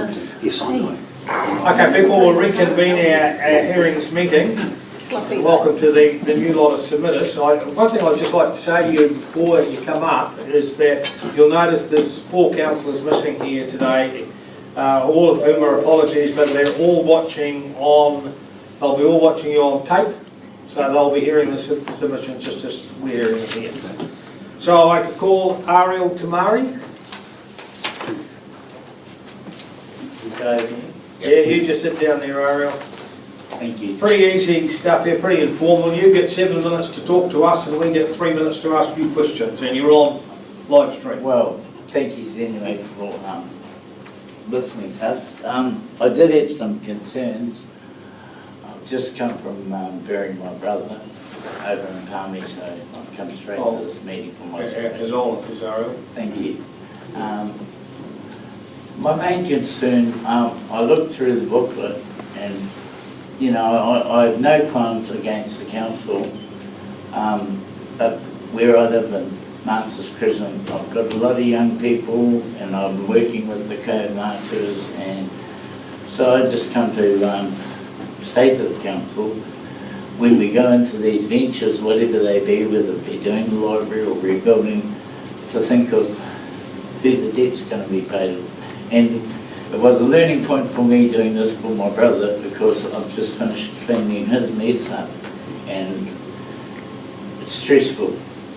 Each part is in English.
Yes, I know. Okay, people will reconvene our hearings meeting. Welcome to the new lot of submitters. One thing I'd just like to say to you before you come up is that you'll notice there's 4 councillors missing here today. All of whom are apologies, but they're all watching on, they'll be all watching you on tape, so they'll be hearing the submission just as we're hearing it here. So I could call Ariel Tamari. Yeah, you just sit down there, Ariel. Thank you. Pretty easy stuff here, pretty informal. You get 7 minutes to talk to us and we get 3 minutes to ask you questions, and you're on live stream. Well, thank you anyway for listening to us. I did have some concerns. I've just come from burying my brother over in Palmy, so I've come straight to this meeting for myself. As always, Ariel. Thank you. My main concern, I looked through the booklet and, you know, I have no crimes against the council, but where I live in Masters Prison, I've got a lot of young people and I'm working with the co-masters, and so I just come to say to the council, when we go into these ventures, whatever they be, whether it be doing the library or rebuilding, to think of who the debt's going to be paid with. And it was a learning point for me doing this for my brother, because I've just finished cleaning his mess up and it's stressful.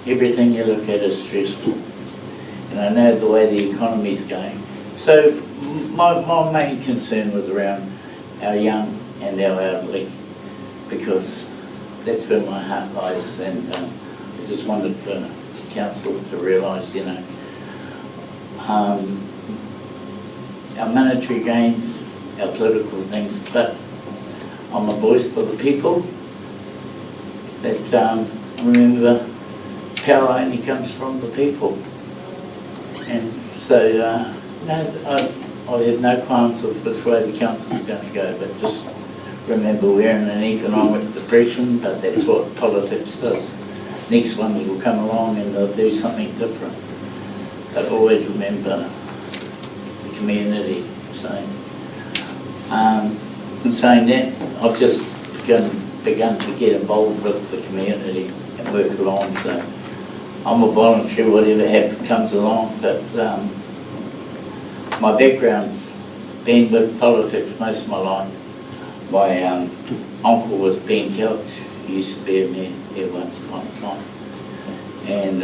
Everything you look at is stressful. And I know the way the economy's going. So my main concern was around our young and our elderly, because that's where my heart lies, and I just wanted the council to realise, you know, our monetary gains, our political things, but I'm a voice for the people. That remember, power only comes from the people. And so, no, I have no qualms with which way the council's going to go, but just remember we're in an economic depression, but that's what politics does. Next ones will come along and they'll do something different. But always remember community. So, in saying that, I've just begun to get involved with the community and work along. So, I'm a volunteer, whatever comes along. But my background's been with politics most of my life. My uncle was Ben Couch. He used to be a mayor here once upon a time. And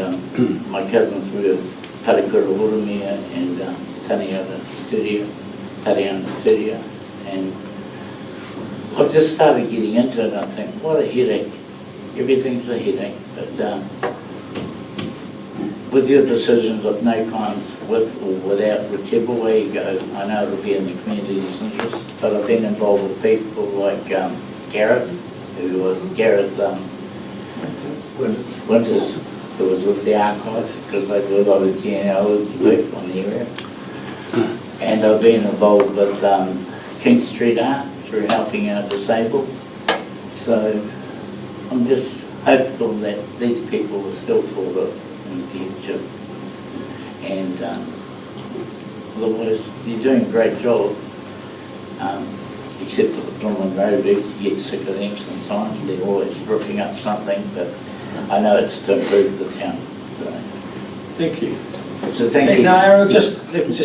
my cousins were Parakura Horomia and Taniana Turia, and I just started getting into it and I think, what a headache. Everything's a headache, but with your decisions of no crimes, with or without, whichever way you go, I know it'll be in the community's interest, but I've been involved with people like Gareth Winters, who was with the archives, because they do a lot of genealogy work on the area. And I've been involved with King Street Art through helping our disabled. So I'm just hopeful that these people will still thought of in the future. And otherwise, you're doing a great job, except for the Plumman Roadies. You get sick of them sometimes. They're always ripping up something, but I know it's to improve the town. So. Thank you. So thank you. No, Aaron, just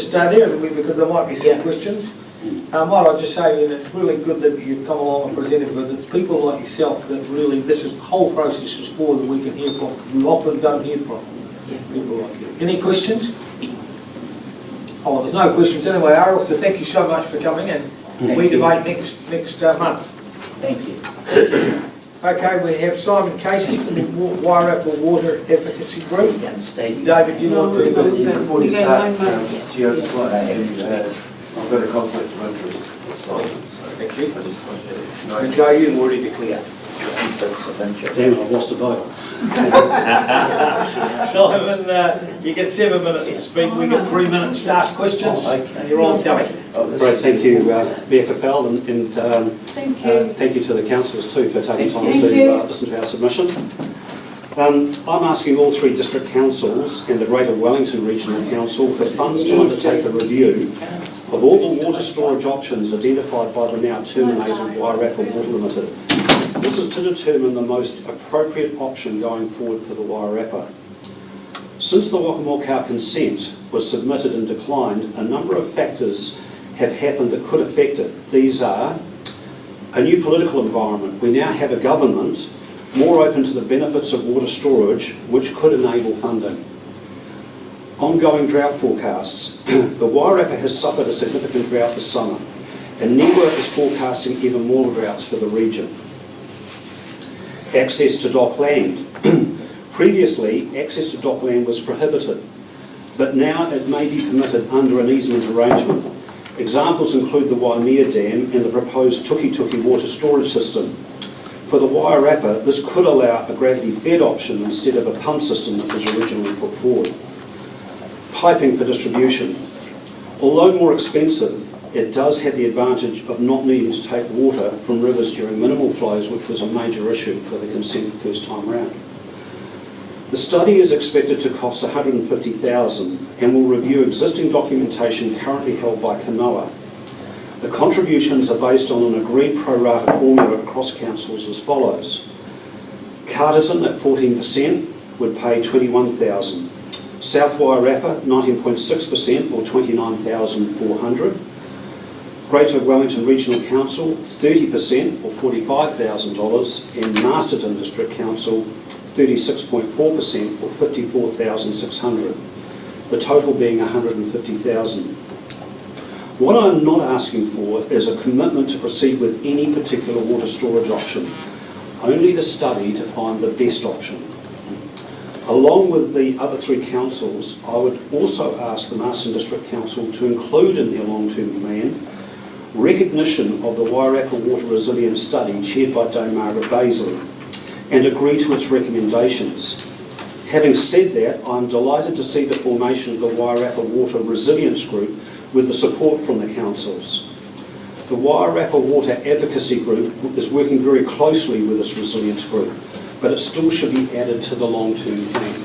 stay there because there might be some questions. Might I just say, and it's really good that you've come along and presented, because it's people like yourself that really, this is the whole process is for, that we can hear from. We often don't hear from people like you. Any questions? Oh, well, there's no questions anyway, Ariel, so thank you so much for coming, and we debate next month. Thank you. Okay, we have Simon Casey from the Wairarapa Water Advocacy Group. David, you want to go? Before you start, Geo, I've got a conflict of interest with Simon, so thank you. I just want to And Joe, you've already declared. Damn, I've lost a vote. Simon, you get 7 minutes to speak. We get 3 minutes to ask questions, and you're on telly. Great, thank you, Mayor Caffell, and thank you to the councillors too for taking time to listen to our submission. I'm asking all three district councils and the Greater Wellington Regional Council for funds to undertake a review of all the water storage options identified by the now terminated Wairarapa Water Limited. This is to determine the most appropriate option going forward for the Wairarapa. Since the Wakamokau consent was submitted and declined, a number of factors have happened that could affect it. These are a new political environment. We now have a government more open to the benefits of water storage, which could enable funding. Ongoing drought forecasts. The Wairarapa has suffered a significant drought this summer, and NIWA is forecasting even more droughts for the region. Access to dock land. Previously, access to dock land was prohibited, but now it may be permitted under an easement arrangement. Examples include the Waimea Dam and the proposed Tuki Tuki water storage system. For the Wairarapa, this could allow a gravity-fed option instead of a pump system that was originally put forward. Piping for distribution. Although more expensive, it does have the advantage of not needing to take water from rivers during minimal flows, which was a major issue for the consent first time round. The study is expected to cost $150,000 and will review existing documentation currently held by Kanoa. The contributions are based on an agreed pro rata formula across councils as follows. Carterton at 14% would pay $21,000. South Wairarapa 19.6% or $29,400. Greater Wellington Regional Council 30% or $45,000, and Masterton District Council 36.4% or $54,600. The total being $150,000. What I'm not asking for is a commitment to proceed with any particular water storage option, only the study to find the best option. Along with the other three councils, I would also ask the Masterton District Council to include in their long-term plan recognition of the Wairarapa Water Resilience Study chaired by Dame Margaret Baisley and agree to its recommendations. Having said that, I'm delighted to see the formation of the Wairarapa Water Resilience Group with the support from the councils. The Wairarapa Water Advocacy Group is working very closely with this resilience group, but it still should be added to the long-term plan.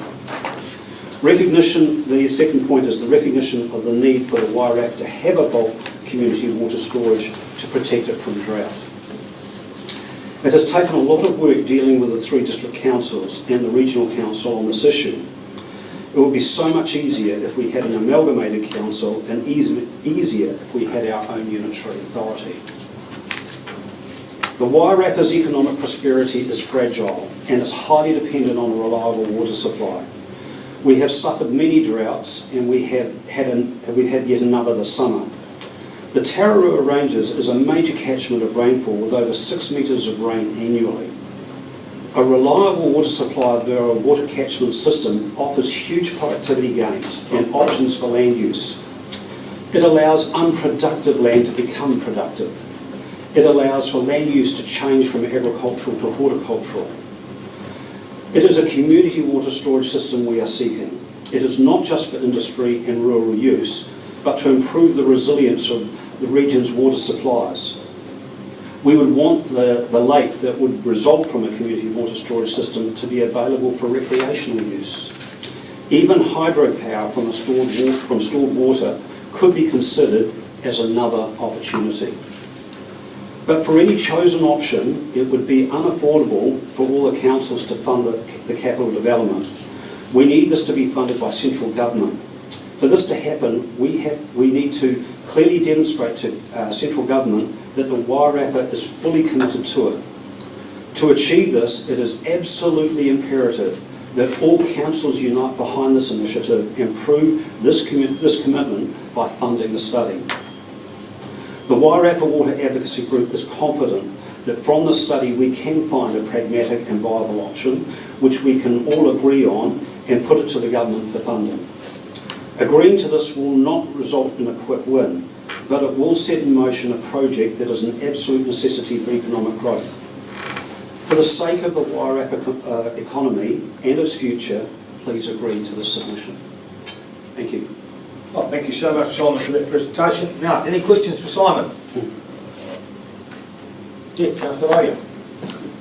Recognition, the second point is the recognition of the need for the Wairarapa to have a bulk community water storage to protect it from drought. It has taken a lot of work dealing with the three district councils and the regional council on this issue. It would be so much easier if we had an amalgamated council and easier if we had our own unitary authority. The Wairarapa's economic prosperity is fragile and is highly dependent on a reliable water supply. We have suffered many droughts and we've had yet another this summer. The Tararua Ranges is a major catchment of rainfall with over 6 metres of rain annually. A reliable water supply via a water catchment system offers huge productivity gains and options for land use. It allows unproductive land to become productive. It allows for land use to change from agricultural to horticultural. It is a community water storage system we are seeking. It is not just for industry and rural use, but to improve the resilience of the region's water supplies. We would want the lake that would result from a community water storage system to be available for recreational use. Even hydropower from stored water could be considered as another opportunity. But for any chosen option, it would be unaffordable for all the councils to fund the capital development. We need this to be funded by central government. For this to happen, we need to clearly demonstrate to central government that the Wairarapa is fully committed to it. To achieve this, it is absolutely imperative that all councils unite behind this initiative and prove this commitment by funding the study. The Wairarapa Water Advocacy Group is confident that from the study we can find a pragmatic and viable option which we can all agree on and put it to the government for funding. Agreeing to this will not result in a quick win, but it will set in motion a project that is an absolute necessity for economic growth. For the sake of the Wairarapa economy and its future, please agree to this submission. Thank you. Well, thank you so much, Simon, for that presentation. Now, any questions for Simon? Yeah, Councillor Aya.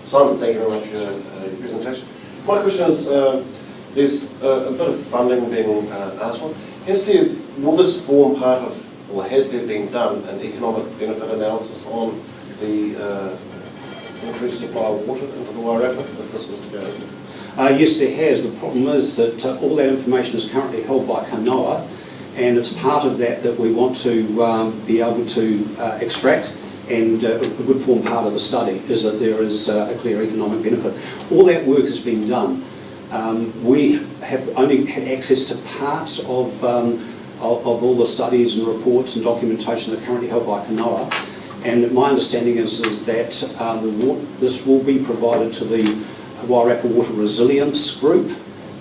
Simon, thank you very much for your presentation. My question is, there's a bit of funding being asked for. Will this form part of, or has there been done, an economic benefit analysis on the increased supply of water into the Wairarapa, if this was to go? Yes, there has. The problem is that all that information is currently held by Kanoa, and it's part of that that we want to be able to extract, and it would form part of the study, is that there is a clear economic benefit. All that work has been done. We have only had access to parts of all the studies and reports and documentation that are currently held by Kanoa, and my understanding is that this will be provided to the Wairarapa Water Resilience Group,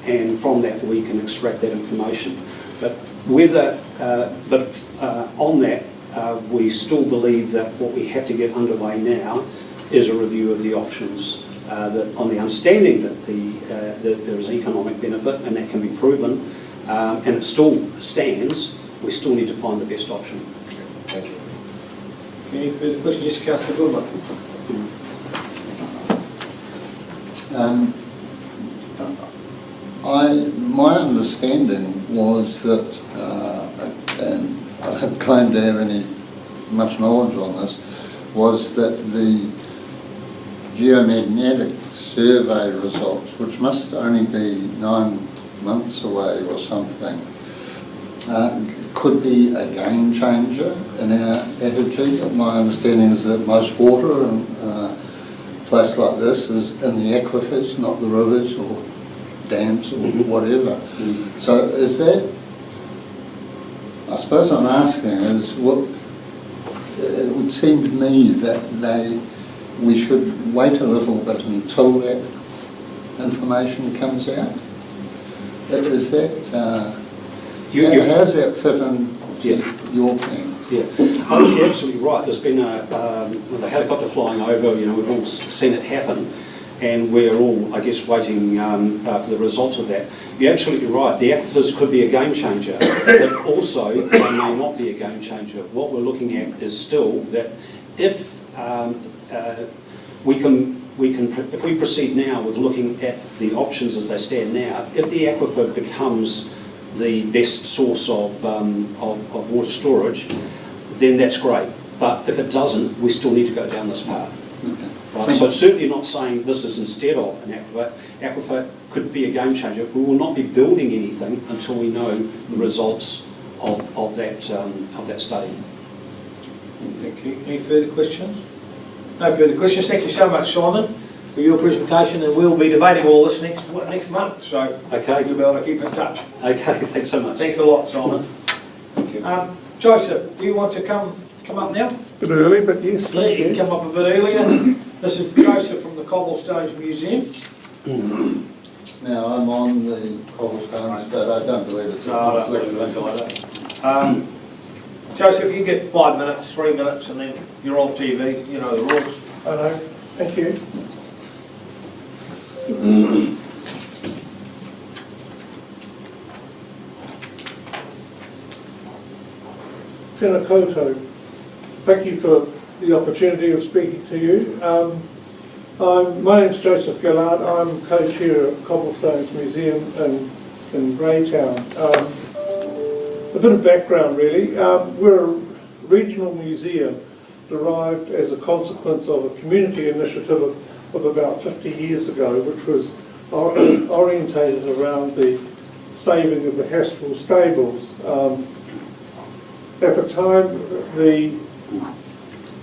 and from that we can extract that information. But on that, we still believe that what we have to get underway now is a review of the options, that on the understanding that that there is economic benefit and that can be proven, and it still stands. We still need to find the best option. Thank you. Any further questions? Yes, Councillor Goodman. My understanding was that, and I don't claim to have any much knowledge on this, was that the geomagnetic survey results, which must only be 9 months away or something, could be a game changer in our attitude. My understanding is that most water in a place like this is in the aquifers, not the rivers or dams or whatever. So is that, I suppose I'm asking is, what, it would seem to me that we should wait a little bit until that information comes out. Is that, how does that fit in your plans? Yeah, I think you're absolutely right. There's been the helicopter flying over, we've all seen it happen, and we're all, I guess, waiting for the results of that. You're absolutely right. The aquifers could be a game changer, but also they may not be a game changer. What we're looking at is still that if if we proceed now with looking at the options as they stand now, if the aquifer becomes the best source of water storage, then that's great. But if it doesn't, we still need to go down this path. Okay. Right? So it's certainly not saying this is instead of an aquifer. Aquifer could be a game changer. We will not be building anything until we know the results of that study. Thank you. Any further questions? No further questions. Thank you so much, Simon, for your presentation, and we'll be debating all this next month, so okay, we'll be able to keep in touch. Okay, thanks so much. Thanks a lot, Simon. Thank you. Joseph, do you want to come up now? A bit early, but yes, thank you. Come up a bit earlier. This is Joseph from the Cobblestones Museum. Now, I'm on the cobblestones, but I don't believe it's a conflict of Joseph, you get 5 minutes, 3 minutes, and then you're on TV. You know the rules. I know. Thank you. Tēnā koutou. Thank you for the opportunity of speaking to you. My name's Joseph Gillard. I'm co-chair of Cobblestones Museum in Greytown. A bit of background really. We're a regional museum derived as a consequence of a community initiative of about 50 years ago, which was orientated around the saving of the Haskell stables. At the time, the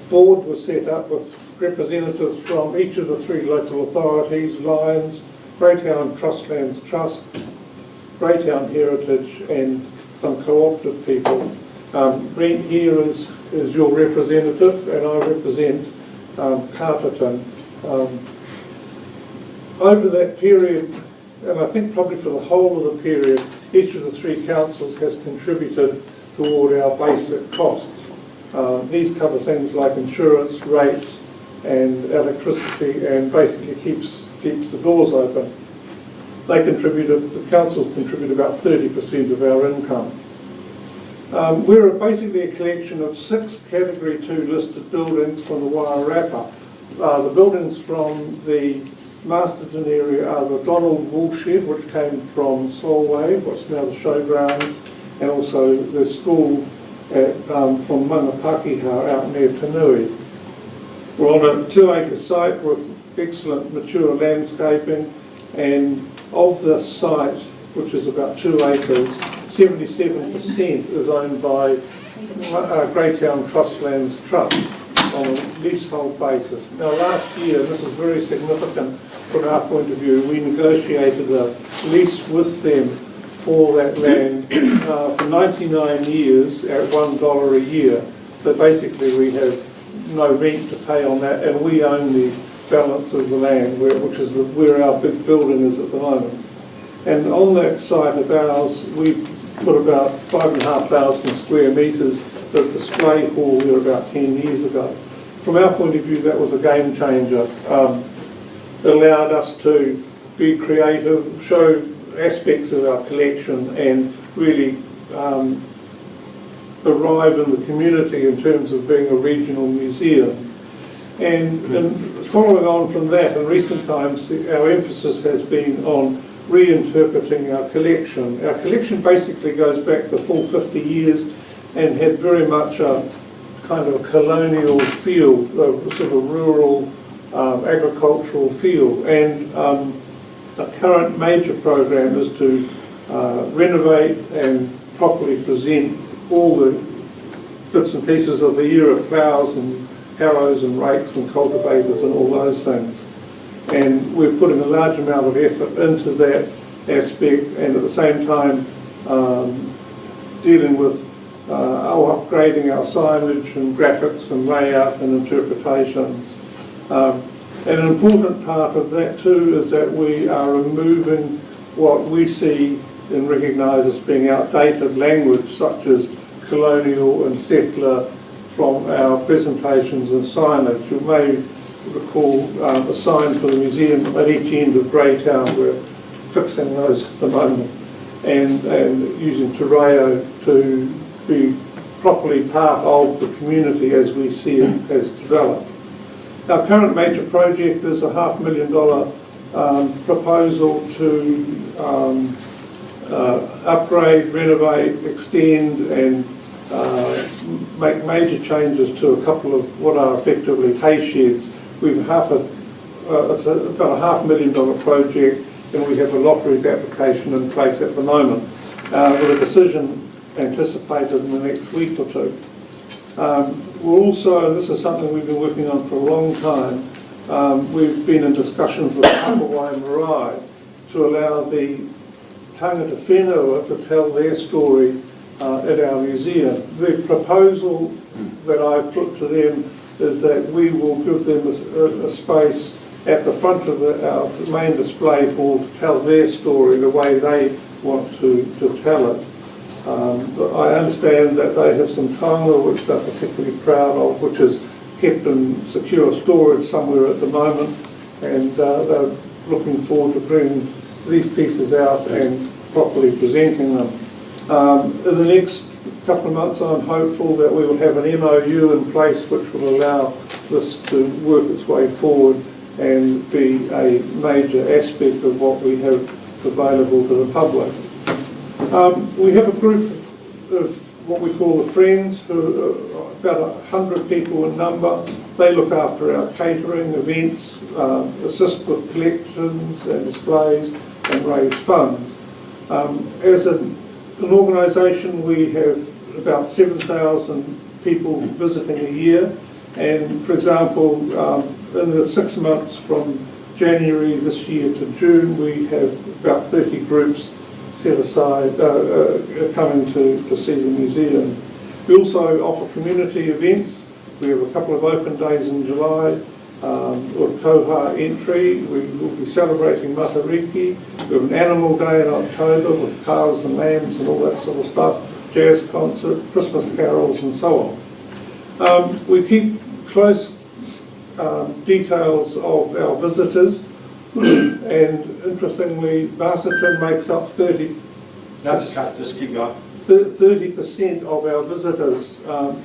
board was set up with representatives from each of the 3 local authorities: Lions, Greytown Trustlands Trust, Greytown Heritage, and some cooperative people. Brent here is your representative, and I represent Masterton. Over that period, and I think probably for the whole of the period, each of the 3 councils has contributed toward our basic costs. These cover things like insurance, rates, and electricity, and basically keeps the doors open. The councils contribute about 30% of our income. We're basically a collection of 6 Category 2 listed buildings from the Wairarapa. The buildings from the Masterton area are the Donald Woolshed, which came from Solway, what's now the showgrounds, and also the school from Mangapakiha out near Tanui. We're on a 2-acre site with excellent mature landscaping, and of this site, which is about 2 acres, 77% is owned by Greytown Trustlands Trust on a leasehold basis. Now last year, and this is very significant from our point of view, we negotiated a lease with them for that land for 99 years at $1 a year. So basically we have no rent to pay on that, and we own the balance of the land, which is where our big building is at the moment. And on that site of ours, we put about 5,500 square metres of display hall there about 10 years ago. From our point of view, that was a game changer. It allowed us to be creative, show aspects of our collection, and really arrive in the community in terms of being a regional museum. And following on from that, in recent times, our emphasis has been on reinterpreting our collection. Our collection basically goes back the full 50 years and had very much a kind of a colonial feel, a sort of rural agricultural feel. And the current major program is to renovate and properly present all the bits and pieces of the era, ploughs and harrows and rakes and cultivators and all those things. And we're putting a large amount of effort into that aspect, and at the same time dealing with upgrading our signage and graphics and layout and interpretations. And an important part of that too is that we are removing what we see and recognise as being outdated language, such as colonial and settler, from our presentations and signage. You may recall a sign for the museum at each end of Greytown. We're fixing those at the moment, and using Terreo to be properly part of the community as we see it has developed. Our current major project is a $500,000 proposal to upgrade, renovate, extend and make major changes to a couple of what are effectively hay sheds. We've it's about a $500,000 project, and we have a lotteries application in place at the moment, with a decision anticipated in the next week or two. We're also, and this is something we've been working on for a long time, we've been in discussions with Hawaii Marae to allow the tangata whenua to tell their story at our museum. The proposal that I put to them is that we will give them a space at the front of our main display hall to tell their story the way they want to tell it. I understand that they have some taonga which they're particularly proud of, which is kept in secure storage somewhere at the moment, and they're looking forward to bringing these pieces out and properly presenting them. In the next couple of months, I'm hopeful that we will have an MOU in place which will allow this to work its way forward and be a major aspect of what we have available to the public. We have a group of what we call the Friends, who are about 100 people in number. They look after our catering, events, assist with collections and displays and raise funds. As an organisation, we have about 7,000 people visiting a year, and for example, in the 6 months from January this year to June, we have about 30 groups set aside coming to see the museum. We also offer community events. We have a couple of open days in July with Koha entry. We will be celebrating Matariki. We have an animal day in October with cows and lambs and all that sort of stuff, jazz concert, Christmas carols and so on. We keep close details of our visitors, and interestingly, Masterton makes up 30% of our visitors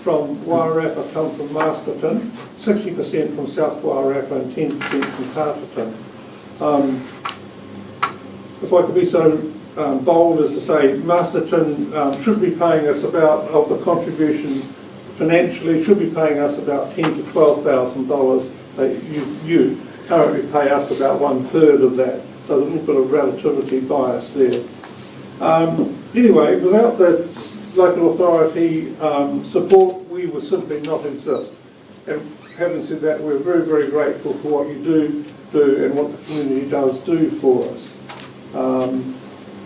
from Wairarapa come from Masterton, 60% from South Wairarapa and 10% from Masterton. If I could be so bold as to say, Masterton should be paying us about, of the contribution financially, should be paying us about $10,000 to $12,000. You currently pay us about 1/3 of that, so there's a little bit of relativity bias there. Anyway, without the local authority support, we would simply not exist. And having said that, we're very, very grateful for what you do and what the community does do for us.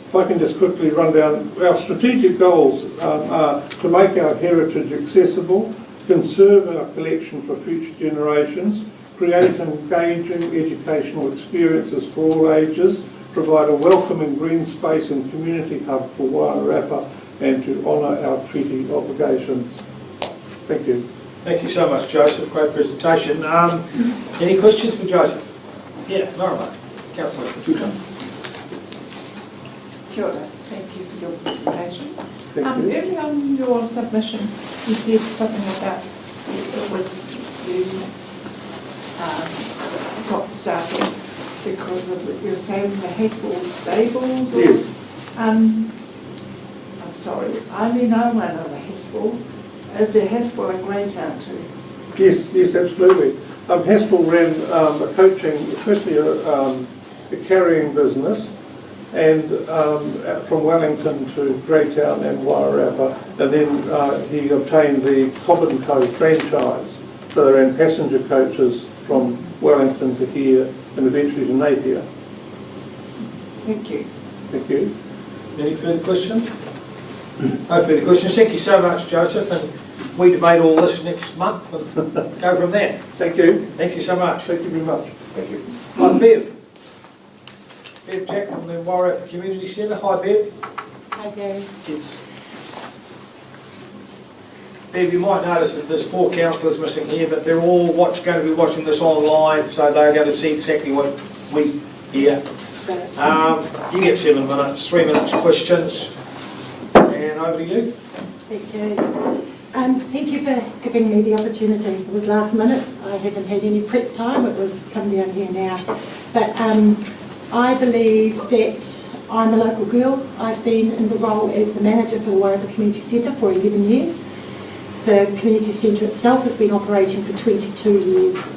If I can just quickly run down, our strategic goals are to make our heritage accessible, conserve our collection for future generations, create engaging educational experiences for all ages, provide a welcoming green space and community hub for Wairarapa, and to honour our treaty obligations. Thank you. Thank you so much, Joseph. Great presentation. Any questions for Joseph? Yeah, Laura, Councillor Tuta. Kia ora. Thank you for your presentation. Thank you. Early on in your submission, you said something about it was you got started because of you're saying the Haswell stables. Or, Yes. I'm sorry, I only know one of the Haswell. Is the Haswell a Greytown too? Yes, absolutely. Haspel ran a coaching, especially a carrying business, and from Wellington to Greytown and Wairarapa, and then he obtained the Cobb & Co franchise. So they ran passenger coaches from Wellington to here and eventually to Napier. Thank you. Thank you. Any further questions? No further questions. Thank you so much, Joseph. And we debate all this next month and go from there. Thank you. Thank you so much. Thank you very much. Thank you. Hi, Bev. Bev Jack from the Wairarapa Community Centre. Hi, Bev. Hi, Gary. Bev, you might notice that there's 4 councillors missing here, but they're all going to be watching this online, so they're going to see exactly what we hear. You get 7 minutes, 3 minutes questions, and over to you. Thank you. Thank you for giving me the opportunity. It was last minute. I haven't had any prep time. It was come down here now. But I believe that I'm a local girl. I've been in the role as the manager for the Wairarapa Community Centre for 11 years. The community centre itself has been operating for 22 years.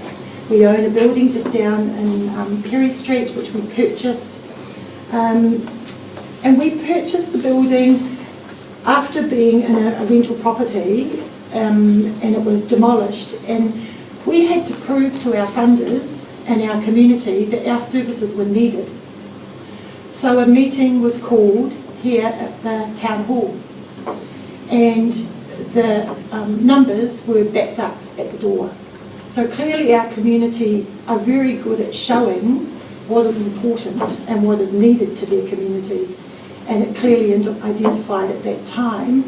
We own a building just down in Perry Street, which we purchased. And we purchased the building after being in a rental property, and it was demolished. And we had to prove to our funders and our community that our services were needed. So a meeting was called here at the town hall, and the numbers were backed up at the door. So clearly our community are very good at showing what is important and what is needed to their community. And it clearly identified at that time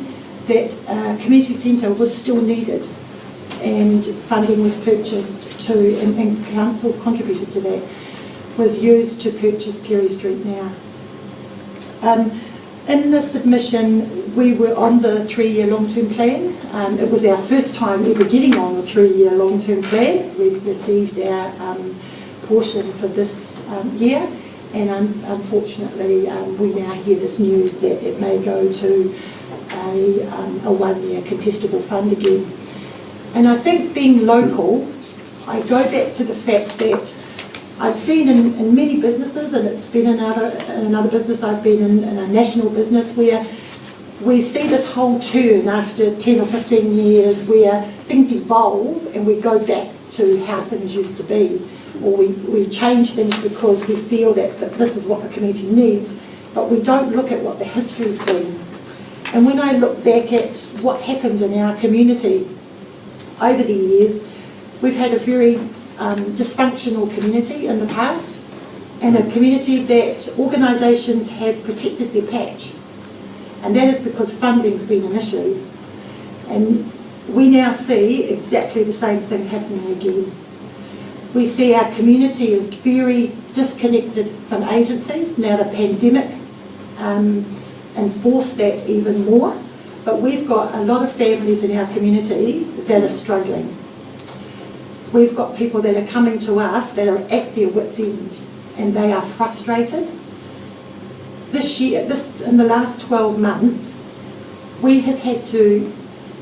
that a community centre was still needed, and funding was purchased to, and council contributed to that, was used to purchase Perry Street now. In the submission, we were on the 3-year long-term plan. It was our first time ever getting on the 3-year long-term plan. We've received our portion for this year, and unfortunately we now hear this news that it may go to a 1-year contestable fund again. And I think being local, I go back to the fact that I've seen in many businesses, and it's been in another business I've been in a national business, where we see this whole turn after 10 or 15 years where things evolve and we go back to how things used to be, or we change things because we feel that this is what the community needs, but we don't look at what the history's been. And when I look back at what's happened in our community over the years, we've had a very dysfunctional community in the past, and a community that organisations have protected their patch. And that is because funding's been an issue. And we now see exactly the same thing happening again. We see our community is very disconnected from agencies. Now the pandemic enforced that even more, but we've got a lot of families in our community that are struggling. We've got people that are coming to us that are at their wits' end. and they are frustrated. This year, in the last 12 months, I've had to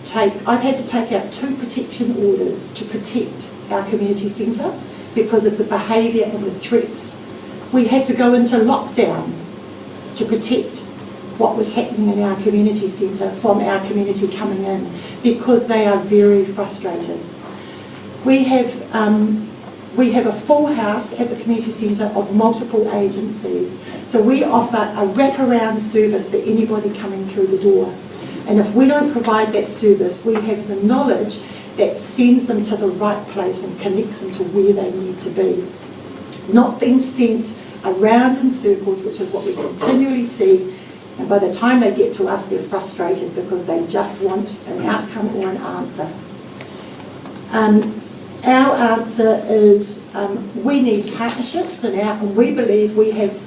take out 2 protection orders to protect our community centre because of the behaviour and the threats. We had to go into lockdown to protect what was happening in our community centre from our community coming in, because they are very frustrated. We have a full house at the community centre of multiple agencies, so we offer a wraparound service for anybody coming through the door. And if we don't provide that service, we have the knowledge that sends them to the right place and connects them to where they need to be. Not being sent around in circles, which is what we continually see, and by the time they get to us, they're frustrated because they just want an outcome or an answer. Our answer is we need partnerships, and we believe we have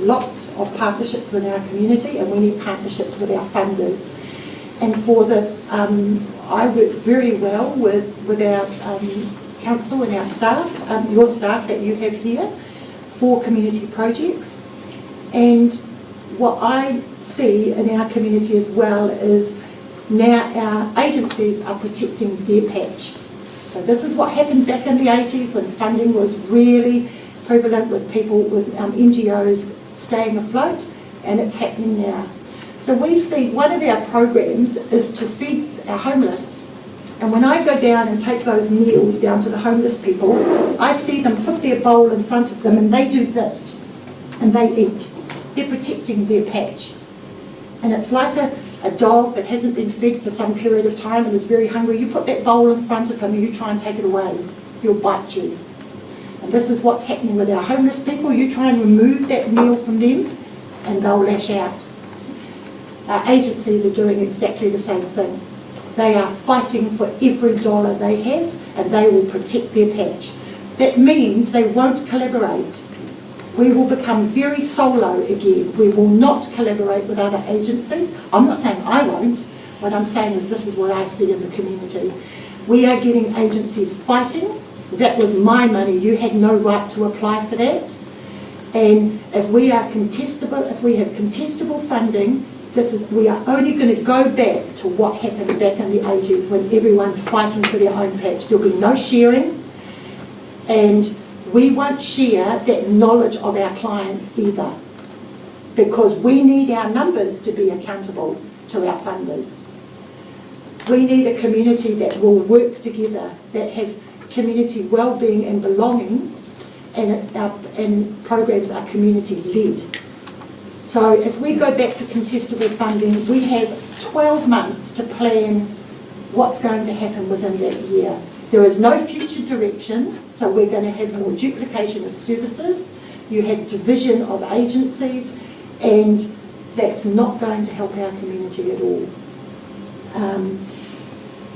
lots of partnerships with our community, and we need partnerships with our funders. And I work very well with our council and our staff, your staff that you have here, for community projects. And what I see in our community as well is now our agencies are protecting their patch. So this is what happened back in the 80s when funding was really prevalent with people, with NGOs staying afloat, and it's happening now. So one of our programs is to feed our homeless. And when I go down and take those meals down to the homeless people, I see them put their bowl in front of them and they do this, and they eat. They're protecting their patch. And it's like a dog that hasn't been fed for some period of time and is very hungry. You put that bowl in front of him and you try and take it away, he'll bite you. And this is what's happening with our homeless people. You try and remove that meal from them and they'll lash out. Our agencies are doing exactly the same thing. They are fighting for every dollar they have, and they will protect their patch. That means they won't collaborate. We will become very solo again. We will not collaborate with other agencies. I'm not saying I won't. What I'm saying is this is what I see in the community. We are getting agencies fighting. That was my money. You had no right to apply for that. And if we have contestable funding, we are only going to go back to what happened back in the 80s when everyone's fighting for their own patch. There'll be no sharing, and we won't share that knowledge of our clients either, because we need our numbers to be accountable to our funders. We need a community that will work together, that have community well-being and belonging, and programs are community-led. So if we go back to contestable funding, we have 12 months to plan what's going to happen within that year. There is no future direction, so we're going to have more duplication of services. You have division of agencies, and that's not going to help our community at all.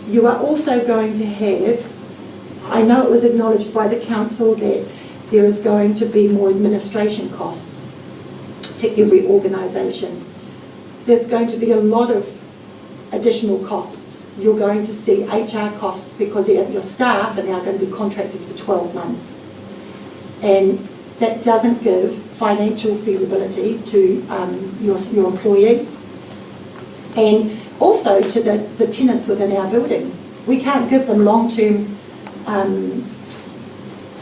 You are also going to have, I know it was acknowledged by the council that there is going to be more administration costs to every organisation. There's going to be a lot of additional costs. You're going to see HR costs because your staff are now going to be contracted for 12 months. And that doesn't give financial feasibility to your employees, and also to the tenants within our building. We can't give them long-term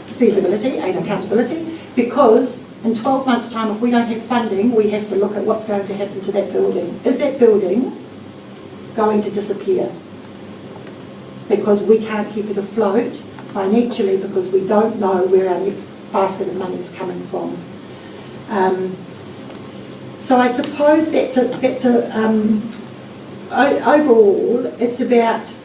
feasibility and accountability, because in 12 months' time, if we don't have funding, we have to look at what's going to happen to that building. Is that building going to disappear? Because we can't keep it afloat financially, because we don't know where our next basket of money is coming from. So I suppose overall, it's about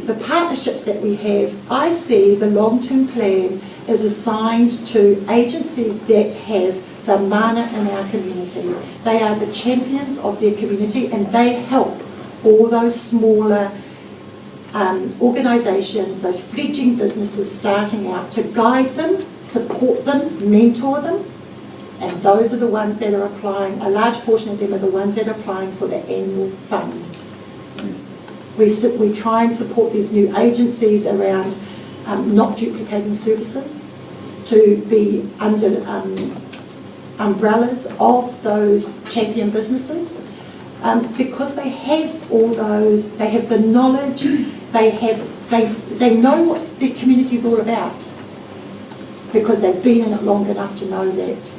the partnerships that we have. I see the long-term plan is assigned to agencies that have the mana in our community. They are the champions of their community, and they help all those smaller organisations, those fledgling businesses starting out, to guide them, support them, mentor them, and those are the ones that are applying, a large portion of them are the ones that are applying for the annual fund. We try and support these new agencies around not duplicating services, to be under umbrellas of those champion businesses, because they have all those, they have the knowledge, they know what the community's all about, because they've been in it long enough to know that.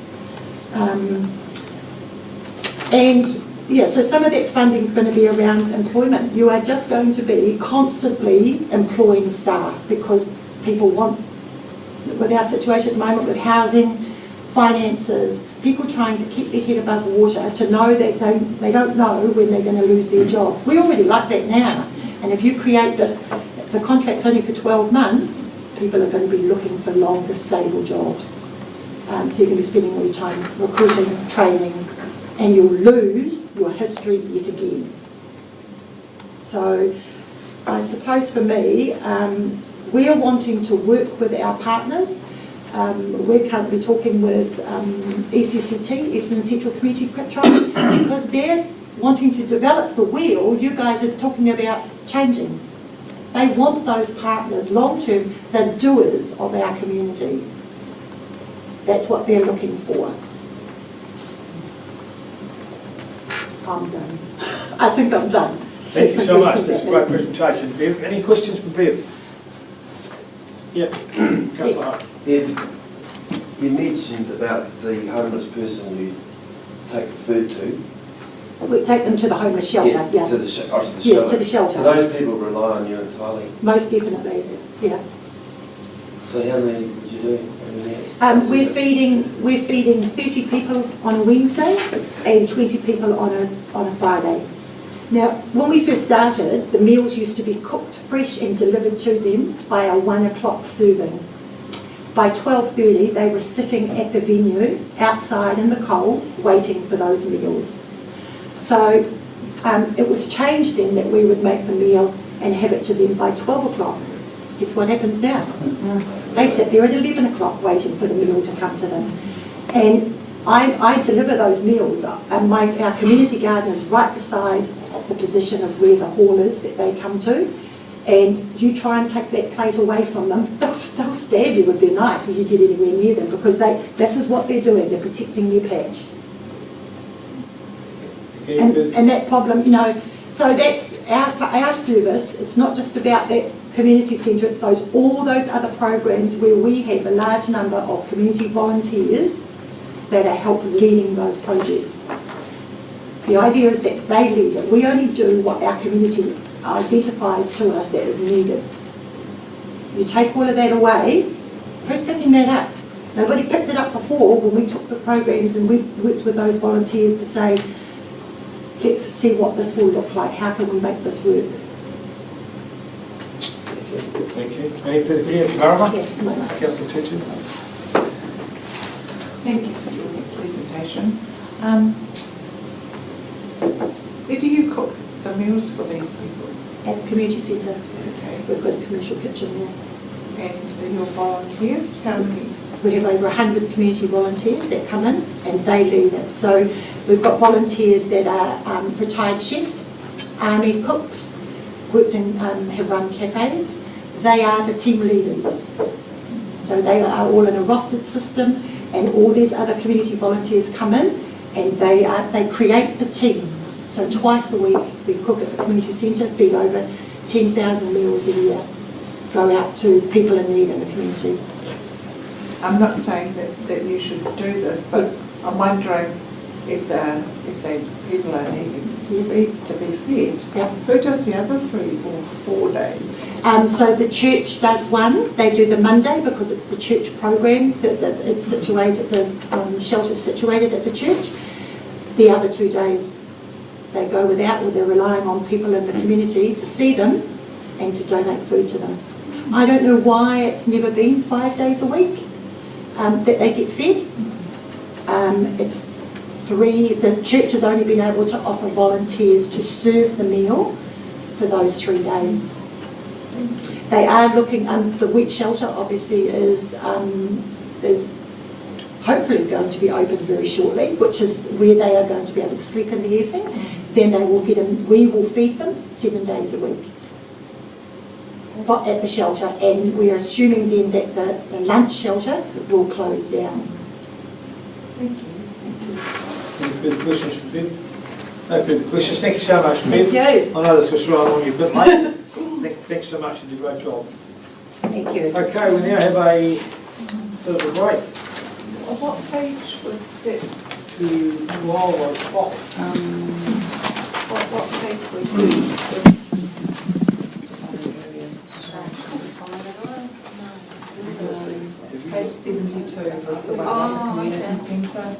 And yeah, so some of that funding is going to be around employment. You are just going to be constantly employing staff, because people want, with our situation at the moment with housing, finances, people trying to keep their head above water, to know that they don't know when they're going to lose their job. We already like that now. And if you create this, the contract's only for 12 months, people are going to be looking for longer, stable jobs. So you're going to be spending all your time recruiting, training, and you'll lose your history yet again. So I suppose for me, we're wanting to work with our partners. We're currently talking with ECCT, Eastern Central Community Trust, because they're wanting to develop the wheel. You guys are talking about changing. They want those partners long-term, the doers of our community. That's what they're looking for. I'm done. I think I'm done. Thank you so much. That's a great presentation. Bev, any questions for Bev? Yeah. Yes. If you mentioned about the homeless person you take the food to. We take them to the homeless shelter, yeah. To the shelter. Yes, to the shelter. Do those people rely on you entirely? Most definitely, yeah. So how many would you do? We're feeding 30 people on a Wednesday and 20 people on a Friday. Now, when we first started, the meals used to be cooked fresh and delivered to them by a 1 o'clock serving. By 12:30, they were sitting at the venue outside in the cold waiting for those meals. So it was changed then that we would make the meal and have it to them by 12 o'clock. Guess what happens now? They sit there at 11 o'clock waiting for the meal to come to them. And I deliver those meals. Our community garden is right beside the position of where the hall is that they come to. And you try and take that plate away from them, they'll stab you with their knife if you get anywhere near them, because this is what they're doing, they're protecting their patch. And that problem, so that's for our service. It's not just about that community centre, it's all those other programs where we have a large number of community volunteers that are helping leading those projects. The idea is that they lead it. We only do what our community identifies to us that is needed. You take all of that away, who's picking that up? Nobody picked it up before when we took the programs and we worked with those volunteers to say, let's see what this will look like. How can we make this work? Thank you. Any further questions? Marama? Yes, Mama. Councillor Tutu. Thank you for your presentation. Where do you cook the meals for these people? At the community centre. Okay. We've got a commercial kitchen there. And your volunteers, how many? We have over 100 community volunteers that come in and they lead it. So we've got volunteers that are retired chefs, army cooks, worked in, have run cafes. They are the team leaders. So they are all in a rostered system, and all these other community volunteers come in and they create the teams. So twice a week we cook at the community centre, feed over 10,000 meals a year, go out to people in need in the community. I'm not saying that you should do this, but yes. I'm wondering if people are needing to be fed. Yep. Who does the other 3 or 4 days? So the church does one. They do the Monday because it's the church program that it's situated. The shelter's situated at the church. The other 2 days they go without, or they're relying on people in the community to see them and to donate food to them. I don't know why it's never been 5 days a week that they get fed. It's 3, the church has only been able to offer volunteers to serve the meal for those 3 days. They are looking, the wheat shelter obviously is hopefully going to be open very shortly, which is where they are going to be able to sleep in the evening. Then they will we will feed them 7 days a week. at the shelter, and we're assuming then that the lunch shelter will close down. Thank you. Any further questions for Ben? No further questions. Thank you so much, Ben. Thank you. I know this was thrown on you a bit late. Thanks so much. You did a great job. Thank you. Okay, we now have a bit of a break What page was that? to Wildlife Clock. What page was it? Page 72 was the one about the community centre.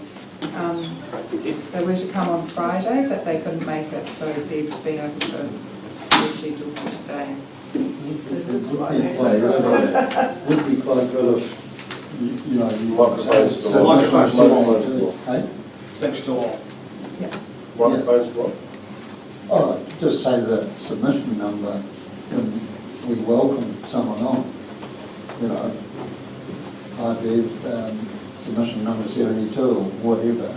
They were to come on Friday, but they couldn't make it, so they've been able to reschedule for today. Would be quite good if, you know, you Microphones to the Microphones to the Microphones to the Hey? Thanks to all. Microphones to the Oh, just say the submission number, and we welcome someone on, you know. Submission number 72 or whatever.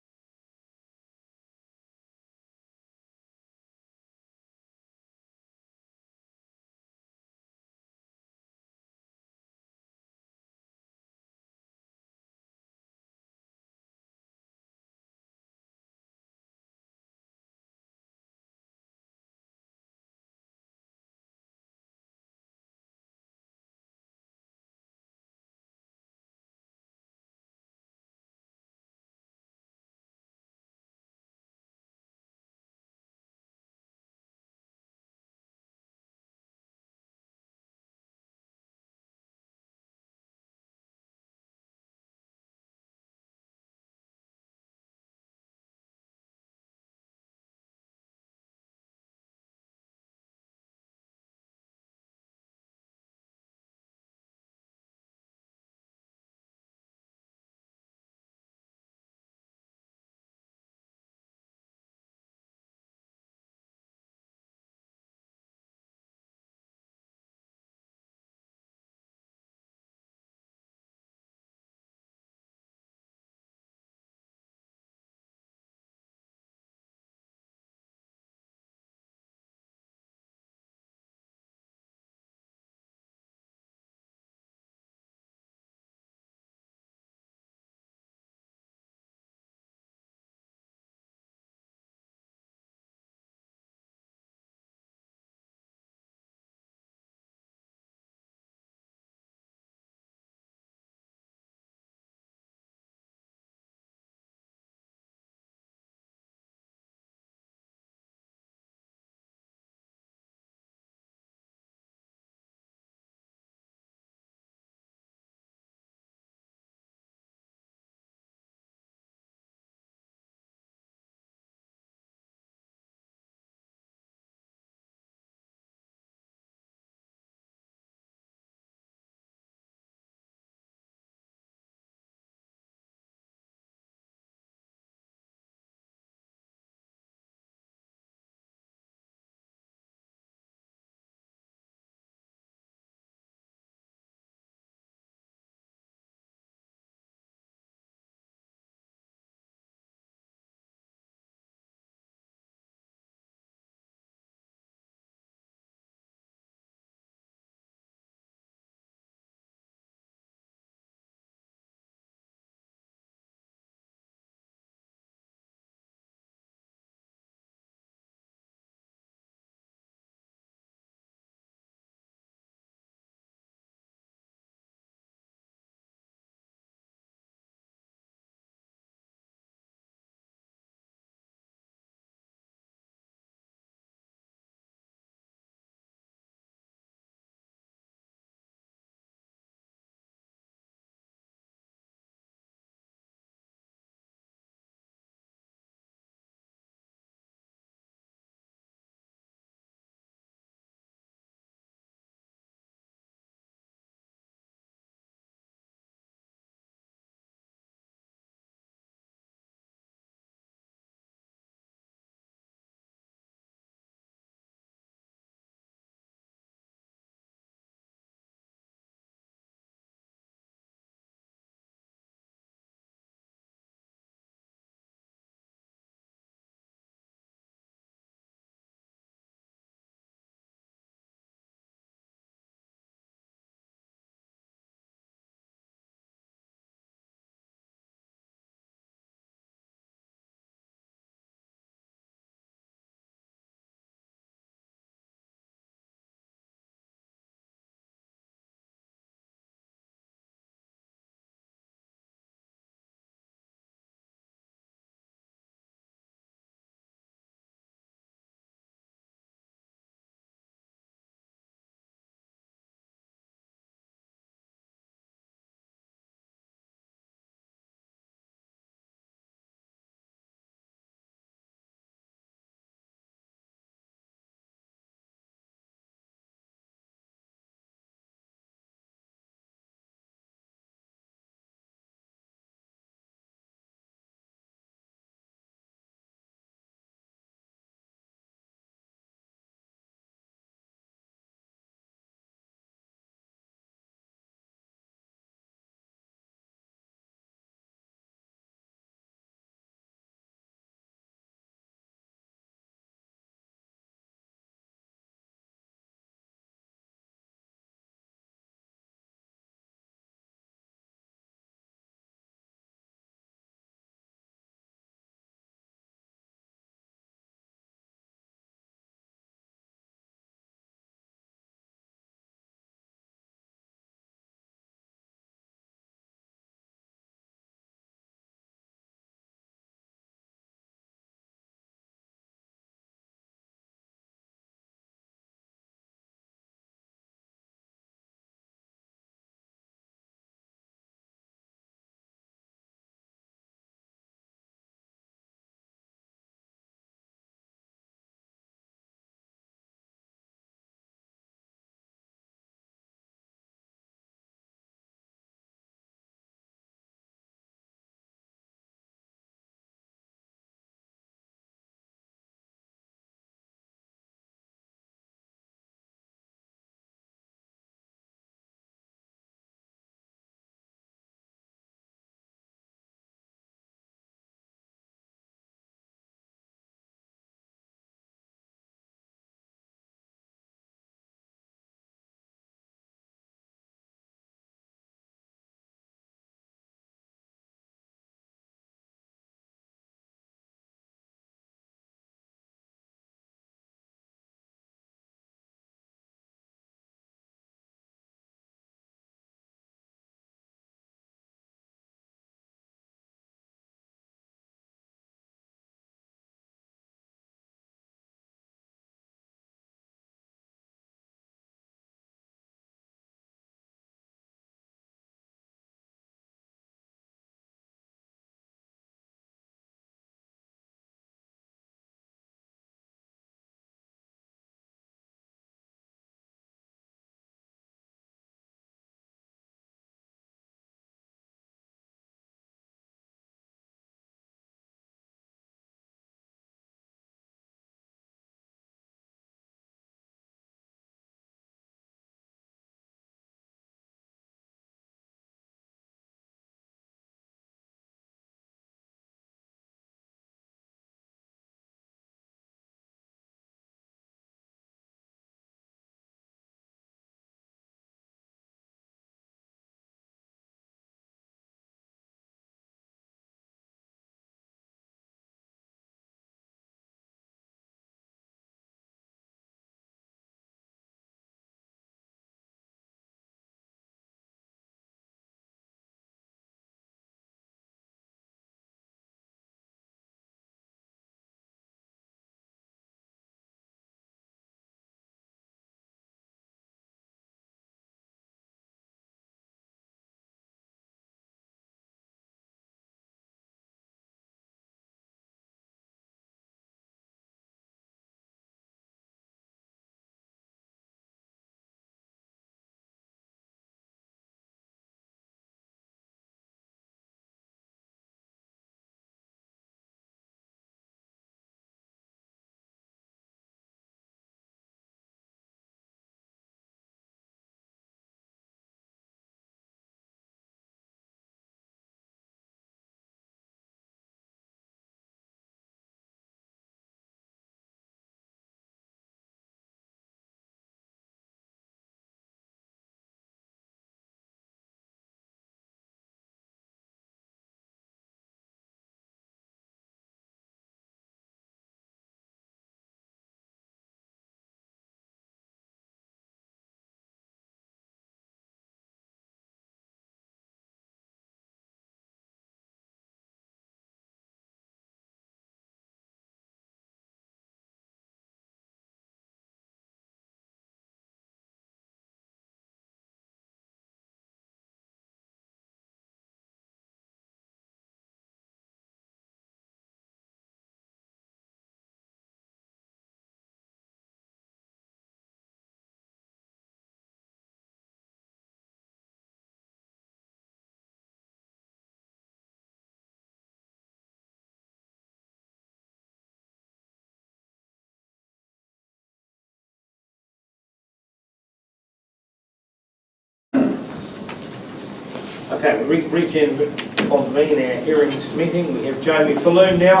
Okay, we reconvene our hearings meeting. We have Jamie Falloon now.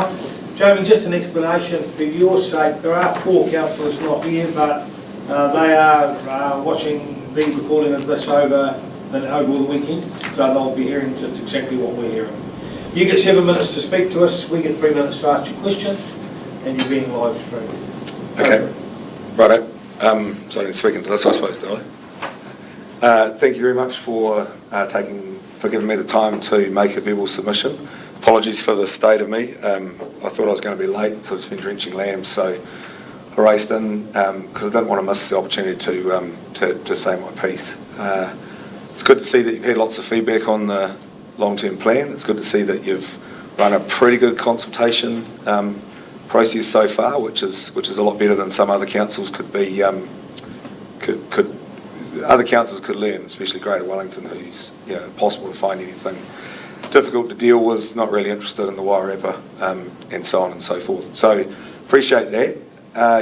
Jamie, just an explanation for your sake. There are 4 councillors not here, but they are watching the recording of this over the weekend, so they'll be hearing just exactly what we're hearing. You get 7 minutes to speak to us, we get 3 minutes to ask you questions, and you're being live streamed. Okay, righto. So I didn't speak into this, I suppose, do I? Thank you very much for giving me the time to make a verbal submission. Apologies for the state of me. I thought I was going to be late, so I've just been drenching lambs, so I raced in because I didn't want to miss the opportunity to say my piece. It's good to see that you've had lots of feedback on the long-term plan. It's good to see that you've run a pretty good consultation process so far, which is a lot better than some other councils could learn, especially Greater Wellington, who's impossible to find anything difficult to deal with, not really interested in the Wairarapa, and so on and so forth. So appreciate that.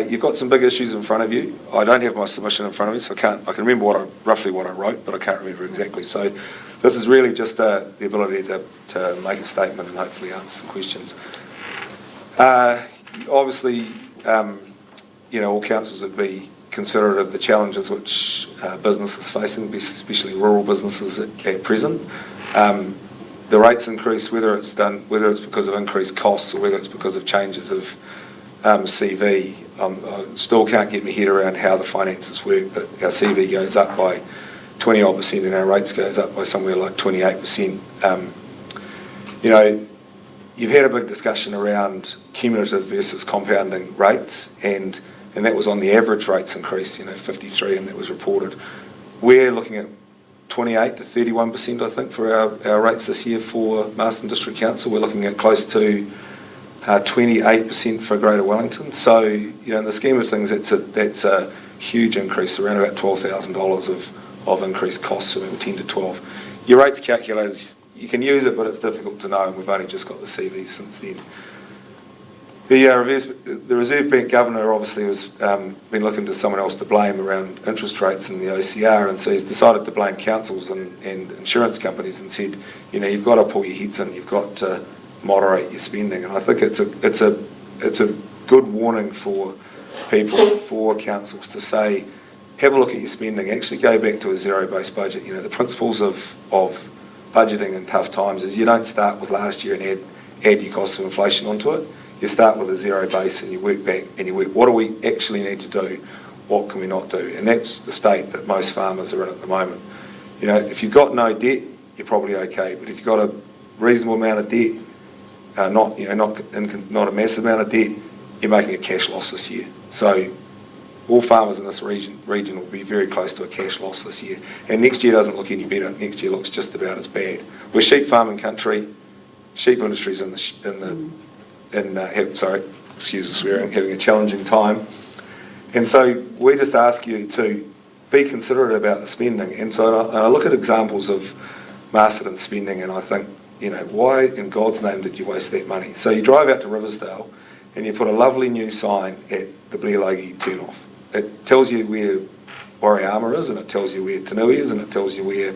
You've got some big issues in front of you. I don't have my submission in front of me, so I can remember roughly what I wrote, but I can't remember exactly. So this is really just the ability to make a statement and hopefully answer some questions. Obviously, all councils would be considerate of the challenges which business is facing, especially rural businesses at present. The rates increase, whether it's because of increased costs or whether it's because of changes of CV. I still can't get my head around how the finances work, that our CV goes up by 20-odd% and our rates goes up by somewhere like 28%. You've had a big discussion around cumulative versus compounding rates, and that was on the average rates increase, 53, and that was reported. We're looking at 28 to 31%, I think, for our rates this year for Masterton District Council. We're looking at close to 28% for Greater Wellington. So, in the scheme of things, that's a huge increase, around about $12,000 of increased costs, so around 10 to 12. Your rates calculators, you can use it, but it's difficult to know, and we've only just got the CVs since then. The Reserve Bank Governor obviously has been looking to someone else to blame around interest rates and the OCR, and so he's decided to blame councils and insurance companies and said, you've got to pull your heads in, you've got to moderate your spending. And I think it's a good warning for people, for councils, to say, have a look at your spending, actually go back to a zero-based budget. The principles of budgeting in tough times is you don't start with last year and add your costs of inflation onto it. You start with a zero base and you work back and you work, what do we actually need to do? What can we not do? And that's the state that most farmers are in at the moment. If you've got no debt, you're probably okay. But if you've got a reasonable amount of debt, not a massive amount of debt, you're making a cash loss this year. So all farmers in this region will be very close to a cash loss this year. And next year doesn't look any better. Next year looks just about as bad. We're sheep farming country. Sheep industry's excuse the swearing, having a challenging time. And so we just ask you to be considerate about the spending. And so I look at examples of Masterton spending and I think, why in God's name did you waste that money? So you drive out to Riversdale and you put a lovely new sign at the Blairlogie turnoff. It tells you where Wairarapa is, and it tells you where Tanui is, and it tells you where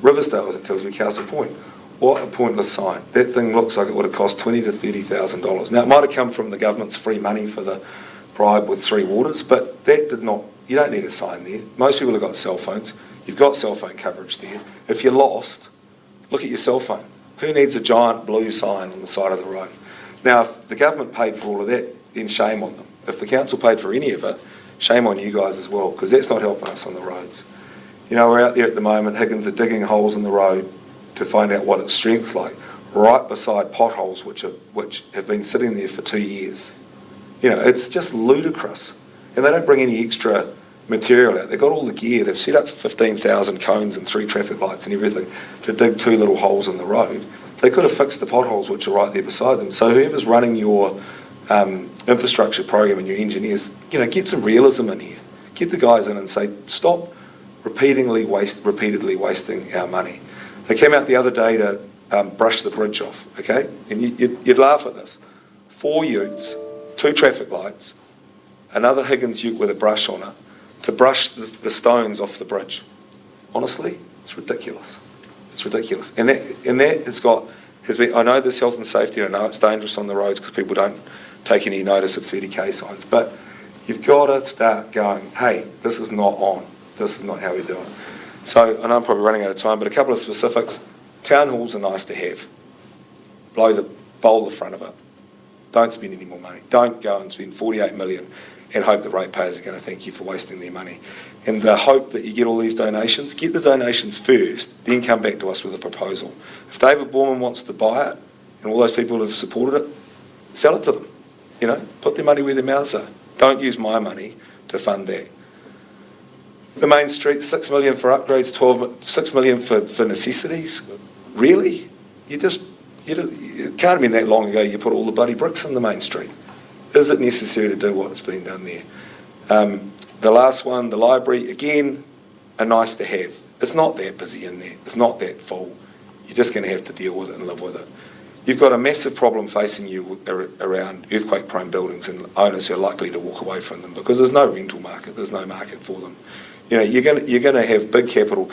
Riversdale is, it tells you where Castle Point. What a pointless sign. That thing looks like it would have cost $20,000 to $30,000. Now, it might have come from the government's free money for the bribe with Three Waters, but that did not, you don't need a sign there. Most people have got cell phones. You've got cell phone coverage there. If you're lost, look at your cell phone. Who needs a giant blue sign on the side of the road? Now, if the government paid for all of that, then shame on them. If the council paid for any of it, shame on you guys as well, because that's not helping us on the roads. We're out there at the moment, Higgins are digging holes in the road to find out what its strength's like, right beside potholes which have been sitting there for 2 years. It's just ludicrous. And they don't bring any extra material out. They've got all the gear. They've set up 15,000 cones and 3 traffic lights and everything to dig 2 little holes in the road. They could have fixed the potholes which are right there beside them. So whoever's running your infrastructure program and your engineers, get some realism in here. Get the guys in and say, stop repeatedly wasting our money. They came out the other day to brush the bridge off, okay? And you'd laugh at this. 4 utes, 2 traffic lights, another Higgins ute with a brush on it to brush the stones off the bridge. Honestly, it's ridiculous. It's ridiculous. And that has been, I know there's health and safety, and I know it's dangerous on the roads because people don't take any notice of 30k signs, but you've got to start going, hey, this is not on. This is not how we do it. So, I know I'm probably running out of time, but a couple of specifics. Town halls are nice to have. Bowl the front of it. Don't spend any more money. Don't go and spend 48 million and hope that ratepayers are going to thank you for wasting their money. And the hope that you get all these donations, get the donations first, then come back to us with a proposal. If David Borman wants to buy it, and all those people who have supported it, sell it to them. You know, put their money where their mouths are. Don't use my money to fund that. The main street, 6 million for upgrades, 6 million for necessities. Really? It can't have been that long ago you put all the bloody bricks in the main street. Is it necessary to do what's been done there? The last one, the library, again, a nice to have. It's not that busy in there. It's not that full. You're just going to have to deal with it and live with it. You've got a massive problem facing you around earthquake-prone buildings and owners who are likely to walk away from them because there's no rental market. There's no market for them. You know, you're going to have big capital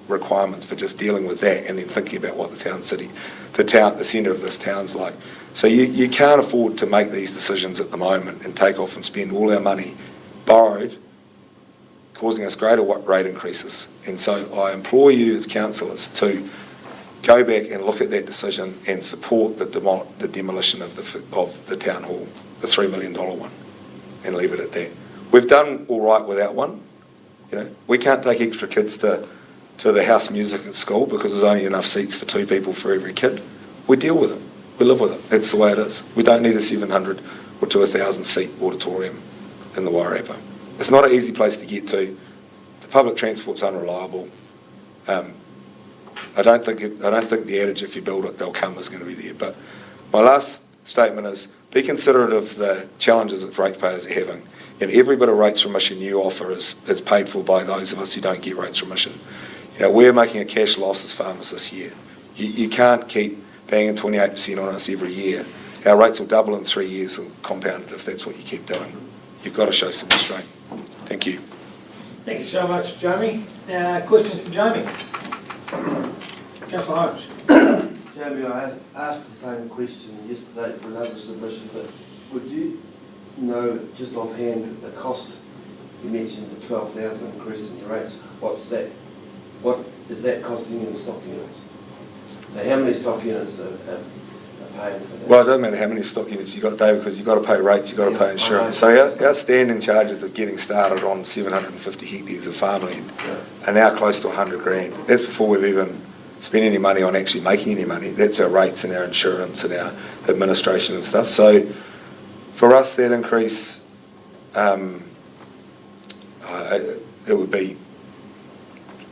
requirements for just dealing with that and then thinking about what the centre of this town's like. So you can't afford to make these decisions at the moment and take off and spend all our money borrowed, causing us greater rate increases. And so I implore you as councillors to go back and look at that decision and support the demolition of the town hall, the $3 million one, and leave it at that. We've done all right without one. You know, we can't take extra kids to the house music at school because there's only enough seats for 2 people for every kid. We deal with it. We live with it. That's the way it is. We don't need a 700 or to 1,000 seat auditorium in the Wairarapa. It's not an easy place to get to. The public transport's unreliable. I don't think the adage, if you build it, they'll come, is going to be there. But my last statement is, be considerate of the challenges that ratepayers are having. And every bit of rates remission you offer is paid for by those of us who don't get rates remission. You know, we're making a cash loss as farmers this year. You can't keep banging 28% on us every year. Our rates will double in 3 years and compounded if that's what you keep doing. You've got to show some restraint. Thank you. Thank you so much, Jamie. Questions for Jamie? Councillor Holmes. Jamie, I asked the same question yesterday for another submission, but would you know just offhand the cost? You mentioned the 12,000 increase in the rates. What is that costing you in stock units? So how many stock units are paying for that? Well, it doesn't matter how many stock units you've got, David, because you've got to pay rates, you've got to pay insurance. So our standing charges of getting started on 750 hectares of farmland are now close to 100 grand. That's before we've even spent any money on actually making any money. That's our rates and our insurance and our administration and stuff. So for us, that increase, it would be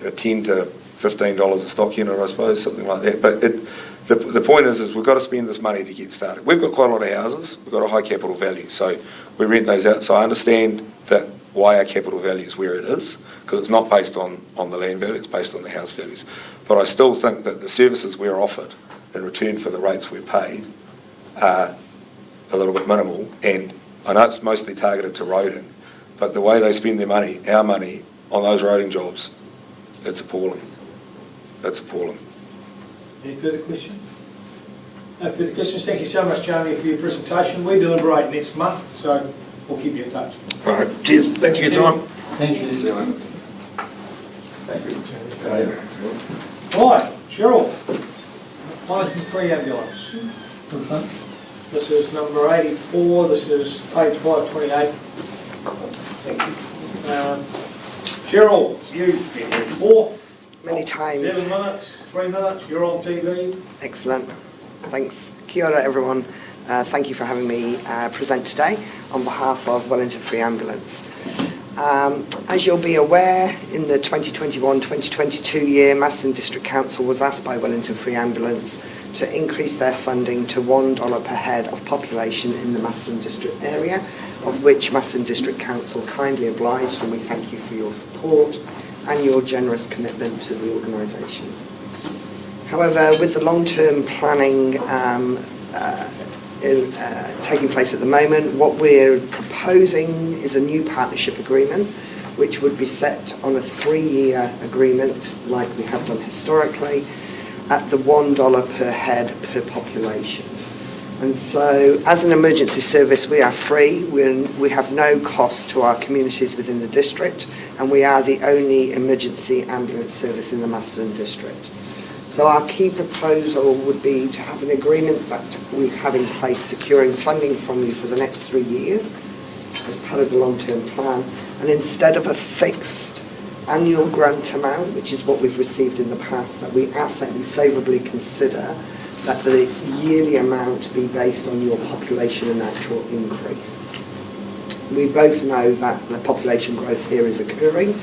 $10 to $15 a stock unit, I suppose, something like that. But the point is we've got to spend this money to get started. We've got quite a lot of houses. We've got a high capital value, so we rent those out. So I understand that why our capital value is where it is, because it's not based on the land value, it's based on the house values. But I still think that the services we're offered in return for the rates we're paid are a little bit minimal. And I know it's mostly targeted to roading, but the way they spend their money, our money, on those roading jobs, it's appalling. It's appalling. Any further questions? No further questions. Thank you so much, Jamie, for your presentation. We deliberate next month, so we'll keep you in touch. All right. Cheers. Thanks for your time. Thank you. Right, Cheryl. 103 ambulance. This is number 84. This is page 528. Thank you. Cheryl, you've been here before. Many times. 7 minutes, 3 minutes, you're on TV. Excellent. Thanks. Kia ora, everyone. Thank you for having me present today on behalf of Wellington Free Ambulance. As you'll be aware, in the 2021-2022 year, Masterton District Council was asked by Wellington Free Ambulance to increase their funding to $1 per head of population in the Masterton District area, of which Masterton District Council kindly obliged, and we thank you for your support and your generous commitment to the organisation. However, with the long-term planning taking place at the moment, what we're proposing is a new partnership agreement, which would be set on a 3-year agreement like we have done historically, at the $1 per head per population. And so, as an emergency service, we are free. We have no cost to our communities within the district, and we are the only emergency ambulance service in the Masterton district. So our key proposal would be to have an agreement that we have in place securing funding from you for the next 3 years as part of the long-term plan, and instead of a fixed annual grant amount, which is what we've received in the past, that we ask that you favourably consider that the yearly amount be based on your population and actual increase. We both know that the population growth here is occurring,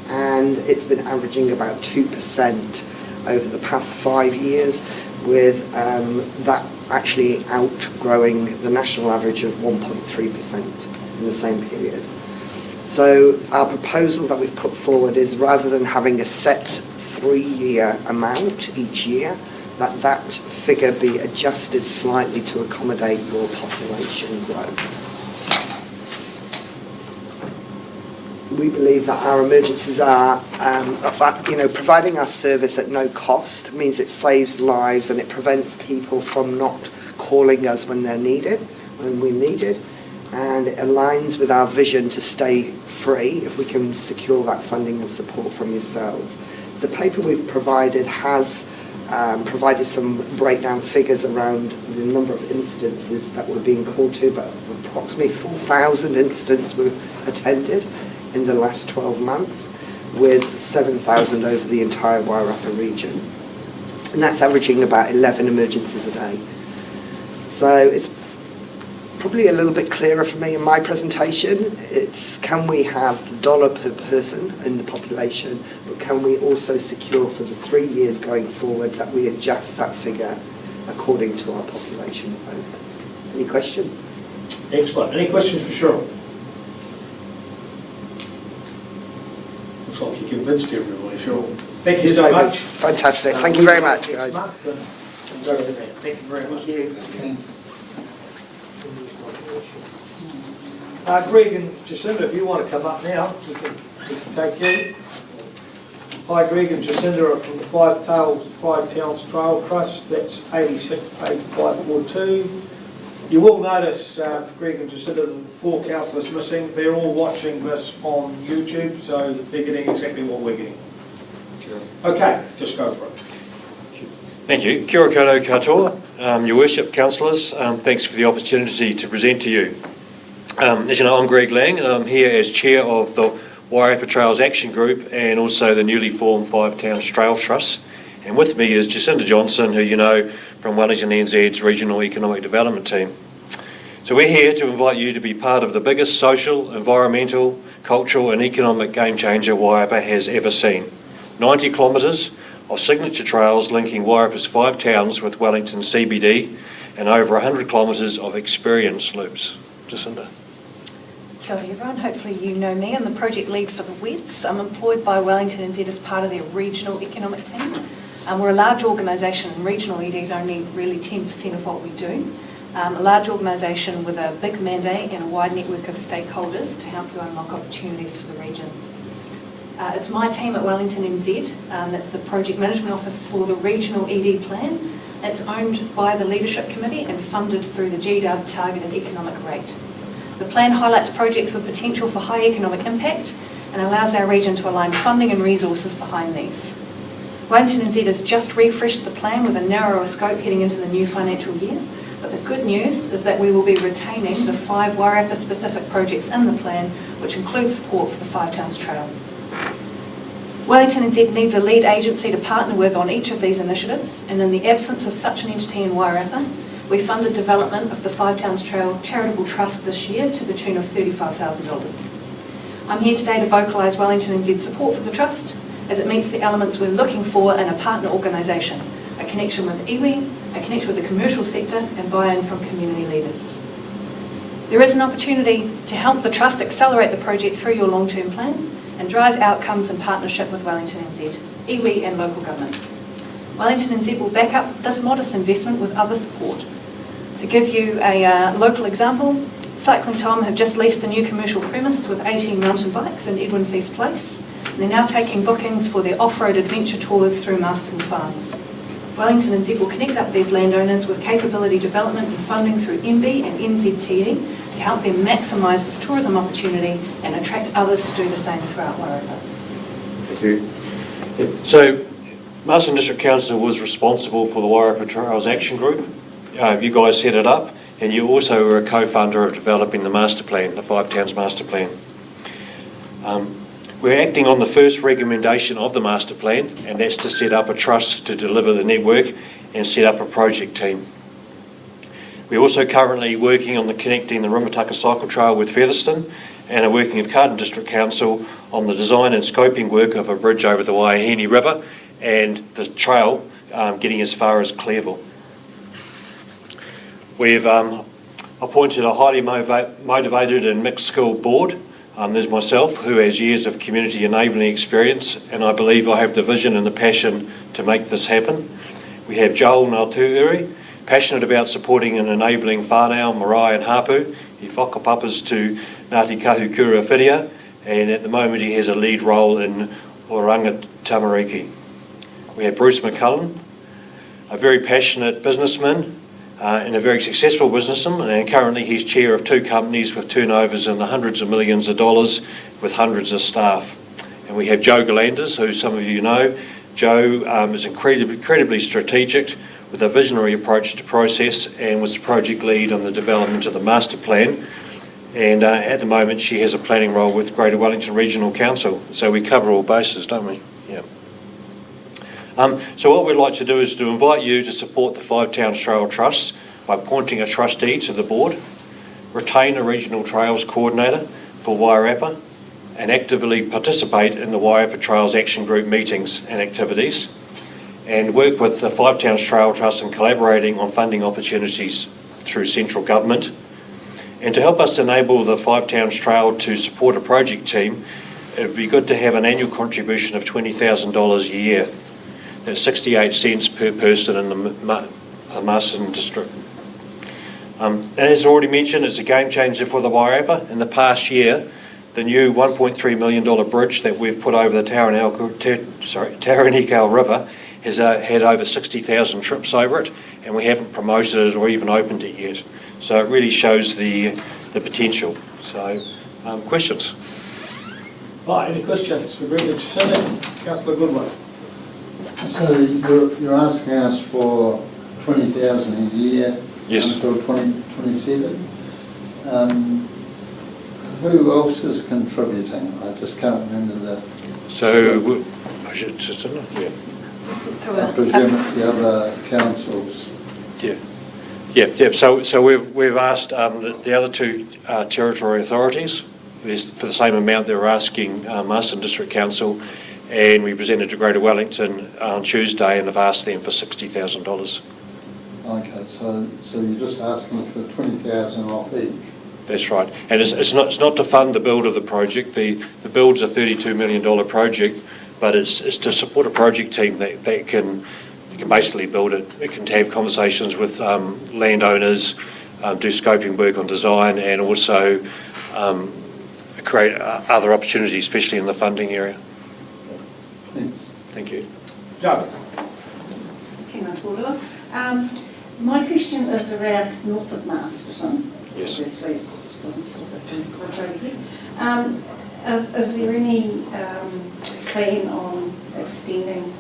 and it's been averaging about 2% over the past 5 years, with that actually outgrowing the national average of 1.3% in the same period. So our proposal that we've put forward is, rather than having a set 3-year amount each year, that figure be adjusted slightly to accommodate your population growth. We believe that our emergencies are, providing our service at no cost means it saves lives and it prevents people from not calling us when they're needed, when we're needed, and it aligns with our vision to stay free if we can secure that funding and support from yourselves. The paper we've provided has provided some breakdown figures around the number of incidences that we're being called to, but approximately 4,000 incidents were attended in the last 12 months, with 7,000 over the entire Wairarapa region. And that's averaging about 11 emergencies a day. So it's probably a little bit clearer for me in my presentation. It's, can we have the dollar per person in the population, but can we also secure for the 3 years going forward that we adjust that figure according to our population growth? Any questions? Excellent. Any questions for Cheryl? Looks like you convinced everybody, Cheryl. Thank you so much. Fantastic. Thank you very much, guys. Thank you very much. Thank you. Greg and Jacinda, if you want to come up now, we can take you. Hi, Greg and Jacinda are from the Five Towns Trail Trust. That's 86, page 542. You will notice, Greg and Jacinda, the 4 councillors missing. They're all watching this on YouTube, so they're getting exactly what we're getting. Sure. Okay, just go for it. Thank you. Kia ora koutou katoa. Your Worship, councillors, thanks for the opportunity to present to you. As you know, I'm Greg Lang, and I'm here as Chair of the Wairarapa Trails Action Group and also the newly formed Five Towns Trail Trust. And with me is Jacinda Johnson, who you know from Wellington NZ's Regional Economic Development Team. So we're here to invite you to be part of the biggest social, environmental, cultural and economic game changer Wairarapa has ever seen. 90 kilometres of signature trails linking Wairarapa's 5 towns with Wellington CBD, and over 100 kilometres of experience loops. Jacinda. Kia ora everyone, hopefully you know me. I'm the project lead for the WEDS. I'm employed by Wellington NZ as part of their regional economic team. We're a large organisation, and regional ED is only really 10% of what we do. A large organisation with a big mandate and a wide network of stakeholders to help you unlock opportunities for the region. It's my team at Wellington NZ, that's the Project Management Office for the Regional ED Plan. It's owned by the Leadership Committee and funded through the GDAB Targeted Economic Rate. The plan highlights projects with potential for high economic impact and allows our region to align funding and resources behind these. Wellington NZ has just refreshed the plan with a narrower scope heading into the new financial year, but the good news is that we will be retaining the 5 Wairarapa specific projects in the plan, which include support for the 5 Towns Trail. Wellington NZ needs a lead agency to partner with on each of these initiatives, and in the absence of such an entity in Wairarapa, we funded development of the 5 Towns Trail Charitable Trust this year to the tune of $35,000. I'm here today to vocalise Wellington NZ's support for the Trust, as it meets the elements we're looking for in a partner organisation: a connection with iwi, a connection with the commercial sector, and buy-in from community leaders. There is an opportunity to help the Trust accelerate the project through your long-term plan and drive outcomes in partnership with Wellington NZ, iwi and local government. Wellington NZ will back up this modest investment with other support. To give you a local example, Cycling Tom have just leased a new commercial premise with 18 mountain bikes in Edwin Feast Place. And they're now taking bookings for their off-road adventure tours through Masterton Farms. Wellington and Z will connect up these landowners with capability development and funding through MB and NZTE to help them maximise this tourism opportunity and attract others to do the same throughout Wairarapa. Thank you. So, Masterton District Council was responsible for the Wairarapa Trails Action Group. You guys set it up, and you also were a co-funder of developing the master plan, the Five Towns Master Plan. We're acting on the first recommendation of the master plan, and that's to set up a trust to deliver the network and set up a project team. We're also currently working on connecting the Rimataka Cycle Trail with Featherston, and are working with Carden District Council on the design and scoping work of a bridge over the Waihini River and the trail getting as far as Clearville. We've appointed a highly motivated and mixed skill board. There's myself, who has years of community enabling experience, and I believe I have the vision and the passion to make this happen. We have Joel Ngātuiri, passionate about supporting and enabling whānau, marae and hapu. He whakapapas to Ngāti Kahukura Whiria, and at the moment he has a lead role in Oranga Tamariki. We have Bruce McCullen, a very passionate businessman and a very successful businessman, and currently he's chair of 2 companies with turnovers in the hundreds of millions of dollars with hundreds of staff. And we have Joe Galanders, who some of you know. Joe is incredibly strategic with a visionary approach to process, and was the project lead on the development of the master plan. And at the moment she has a planning role with Greater Wellington Regional Council. So we cover all bases, don't we? Yeah. So what we'd like to do is to invite you to support the Five Towns Trail Trust by appointing a trustee to the board, retain a regional trails coordinator for Wairarapa, and actively participate in the Wairarapa Trails Action Group meetings and activities, and work with the Five Towns Trail Trust in collaborating on funding opportunities through central government. And to help us enable the Five Towns Trail to support a project team, it would be good to have an annual contribution of $20,000 a year. That's 68 cents per person in the Masterton district. And as already mentioned, it's a game changer for the Wairarapa. In the past year, the new $1.3 million bridge that we've put over the Taranekau River has had over 60,000 trips over it, and we haven't promoted it or even opened it yet. So it really shows the potential. So, questions? Right, any questions for Brendan Chisholm? Councillor Goodwin. So you're asking us for 20,000 a year, yes, until 2027. Who else is contributing? I just can't remember that. So I should sit in it. Yeah. I presume it's the other councils. Yeah. So we've asked the other 2 territory authorities for the same amount they were asking Masterton District Council. And we presented to Greater Wellington on Tuesday and have asked them for $60,000. Okay, so you're just asking for 20,000 off each? That's right. And it's not to fund the build of the project. The build's a $32 million project, but it's to support a project team that can basically build it. It can have conversations with landowners, do scoping work on design, and also create other opportunities, especially in the funding area. Thanks. Thank you. Joe. My question is around north of Masterton. Yes. Obviously, this doesn't solve it quadratically. Is there any plan on extending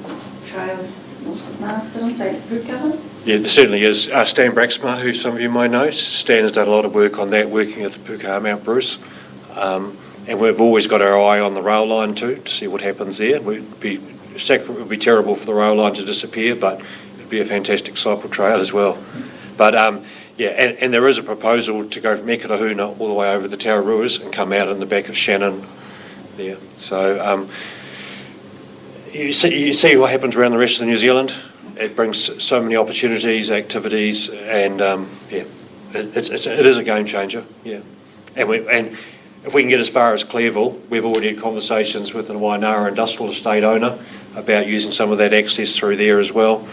trails north of Masterton, say to Pukekohe? Yeah, there certainly is. Stan Braxmar, who some of you might know, Stan has done a lot of work on that, working at the Pukekohe Mount Bruce. And we've always got our eye on the rail line too, to see what happens there. It would be terrible for the rail line to disappear, but it'd be a fantastic cycle trail as well. But yeah, and there is a proposal to go from Ekatahuna all the way over the Tararuas and come out in the back of Shannon there. So you see what happens around the rest of New Zealand. It brings so many opportunities, activities, and yeah, it is a game changer. Yeah, and if we can get as far as Clearville, we've already had conversations with the Wainara Industrial Estate owner about using some of that access through there as well.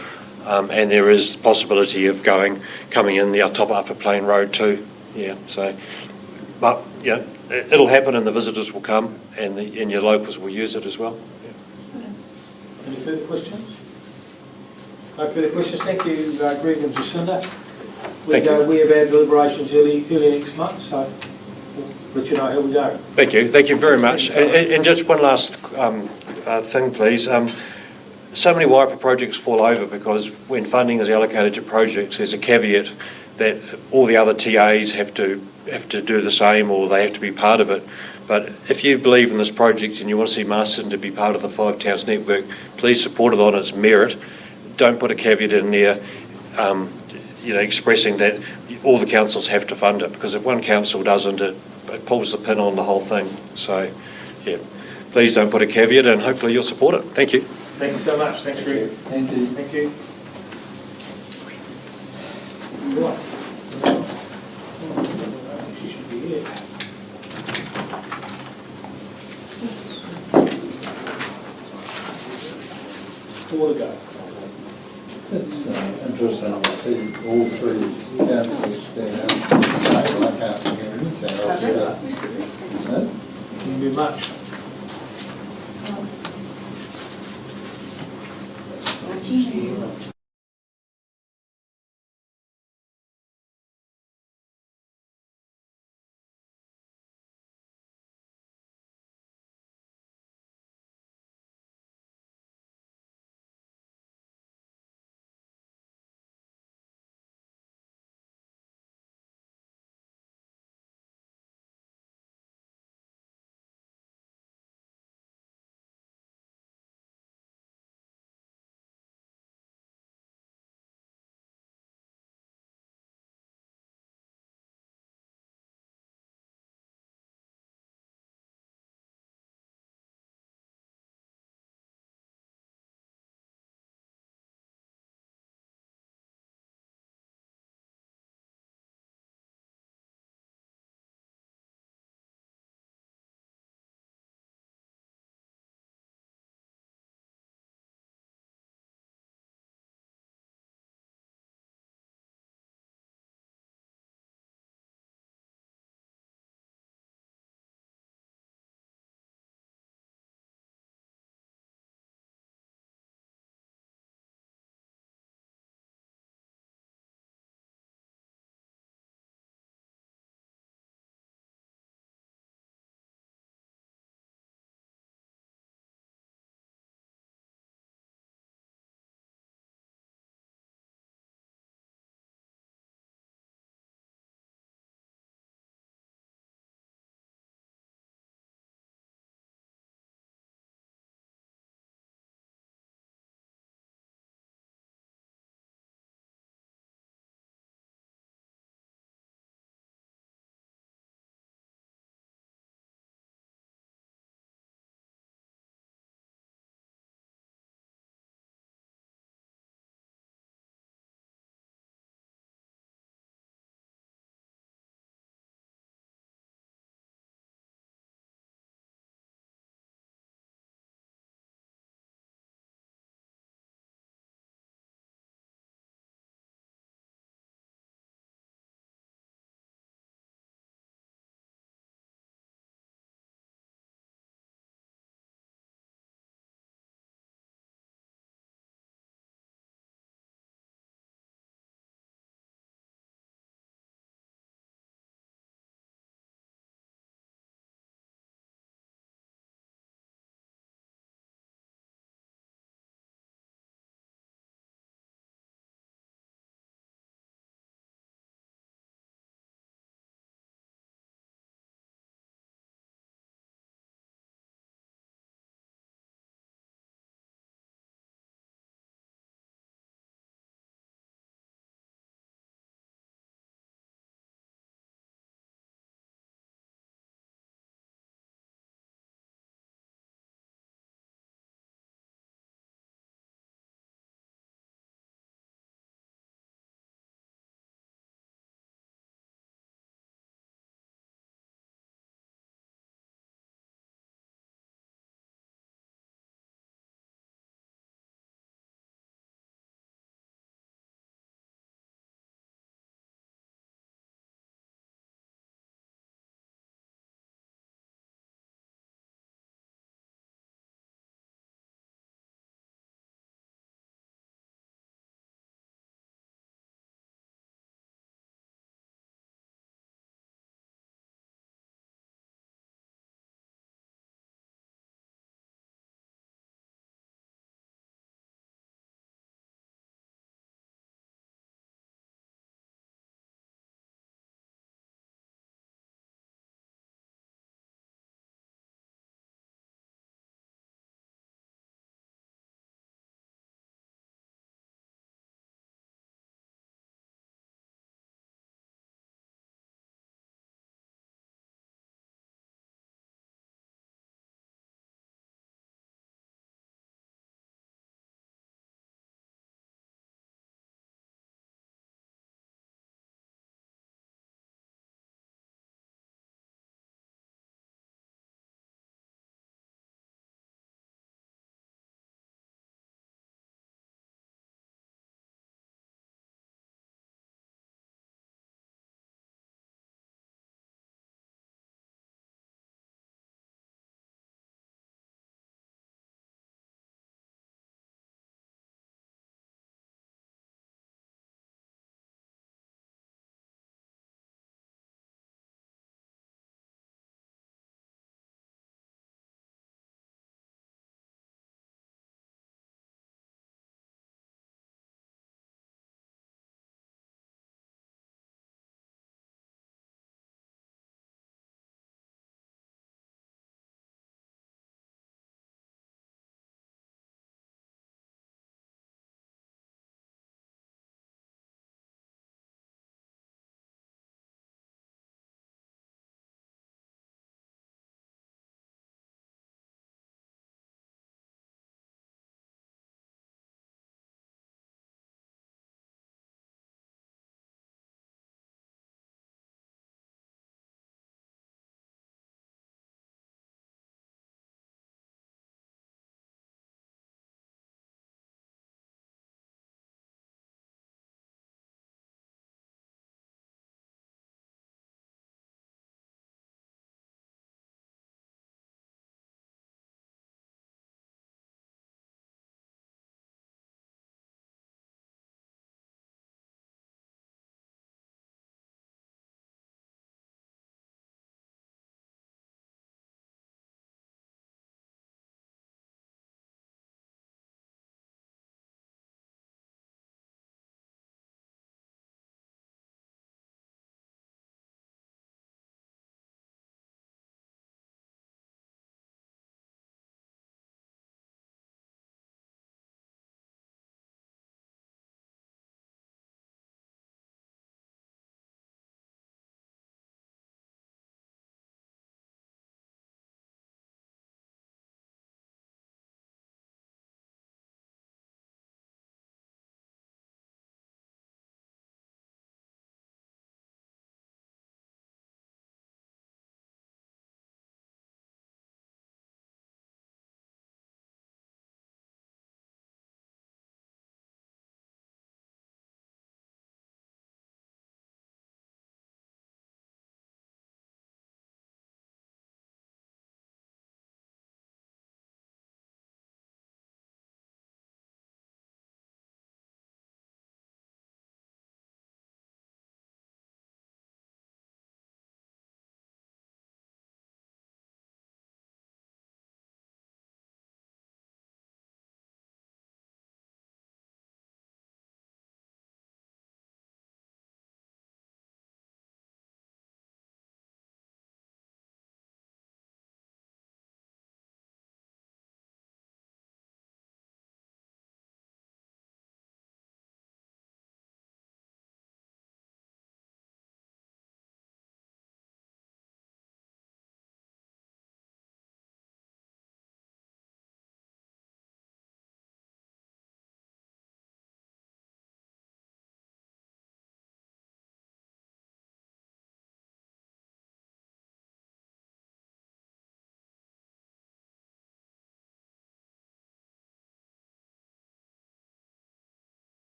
And there is possibility of coming in the Upper Plain Road too. Yeah, so, but yeah, it'll happen, and the visitors will come, and your locals will use it as well. Yeah. Any further questions? No further questions. Thank you, Greg and Jacinda. Thank you. We have our deliberations early next month, so we'll let you know how we go. Thank you very much. And just one last thing, please. So many Waipa projects fall over because when funding is allocated to projects, there's a caveat that all the other TAs have to do the same, or they have to be part of it. But if you believe in this project and you want to see Masterton to be part of the 5 Towns network, please support it on its merit. Don't put a caveat in there, expressing that all the councils have to fund it, because if one council doesn't, it pulls the pin on the whole thing. So, yeah, please don't put a caveat, and hopefully you'll support it. Thank you. Thanks so much. Thanks, Greg. Thank you. Thank you. Right. She should be here. 4 to go. It's interesting to see all 3 councils there. I can't hear anything else. Can do much. Watching.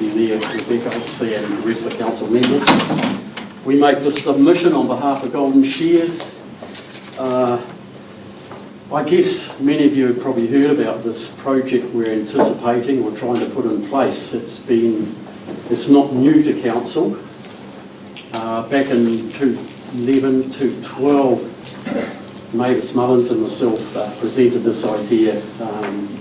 you there, Rebecca, obviously, and the rest of the council members. We make this submission on behalf of Golden Shears. I guess many of you have probably heard about this project we're anticipating or trying to put in place. It's not new to council. Back in 2011 to 12, Mavis Mullins and myself presented this idea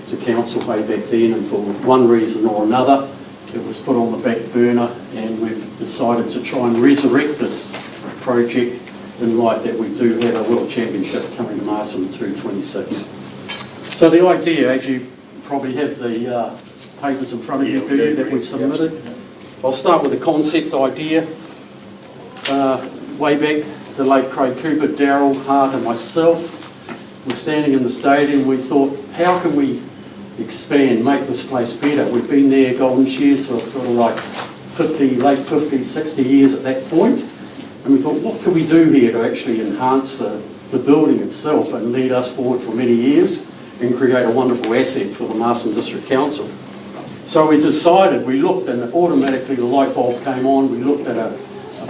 to council way back then, and for one reason or another it was put on the back burner, and we've decided to try and resurrect this project in light that we do have a World Championship coming to Masterton 226. So the idea, as you probably have the papers in front of you that we submitted, I'll start with the concept idea. Way back, the late Craig Cooper, Darryl, Hart and myself were standing in the stadium. We thought, how can we expand, make this place better? We've been there, Golden Shears, for sort of like late 50s, 60 years at that point. And we thought, what can we do here to actually enhance the building itself and lead us forward for many years and create a wonderful asset for the Masterton District Council? So we decided, we looked, and automatically the light bulb came on. We looked at a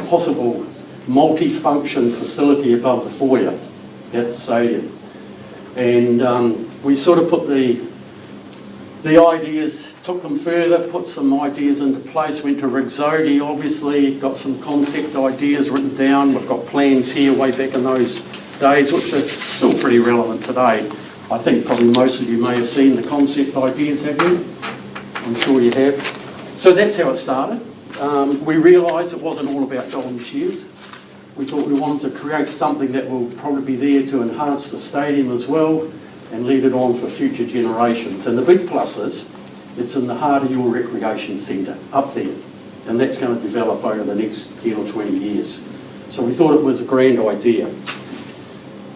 possible multi-function facility above the foyer at the stadium. And we sort of put the ideas, took them further, put some ideas into place, went to Rigzodi, obviously, got some concept ideas written down. We've got plans here way back in those days, which are still pretty relevant today. I think probably most of you may have seen the concept ideas, have you? I'm sure you have. So that's how it started. We realised it wasn't all about Golden Shears. We thought we wanted to create something that will probably be there to enhance the stadium as well and lead it on for future generations. And the big plus is, it's in the heart of your recreation centre, up there. And that's going to develop over the next 10 or 20 years. So we thought it was a grand idea.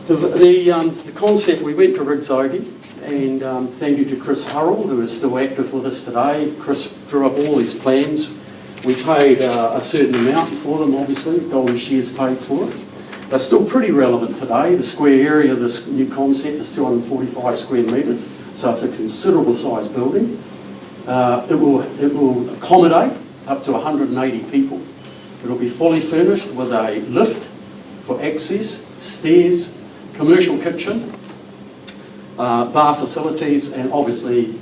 The concept, we went to Rigzodi, and thank you to Chris Hurrell, who is still active with us today. Chris drew up all these plans. We paid a certain amount for them, obviously. Golden Shears paid for it. They're still pretty relevant today. The square area of this new concept is 245 square metres, so it's a considerable size building. It will accommodate up to 180 people. It'll be fully furnished with a lift for access, stairs, commercial kitchen, bar facilities, and obviously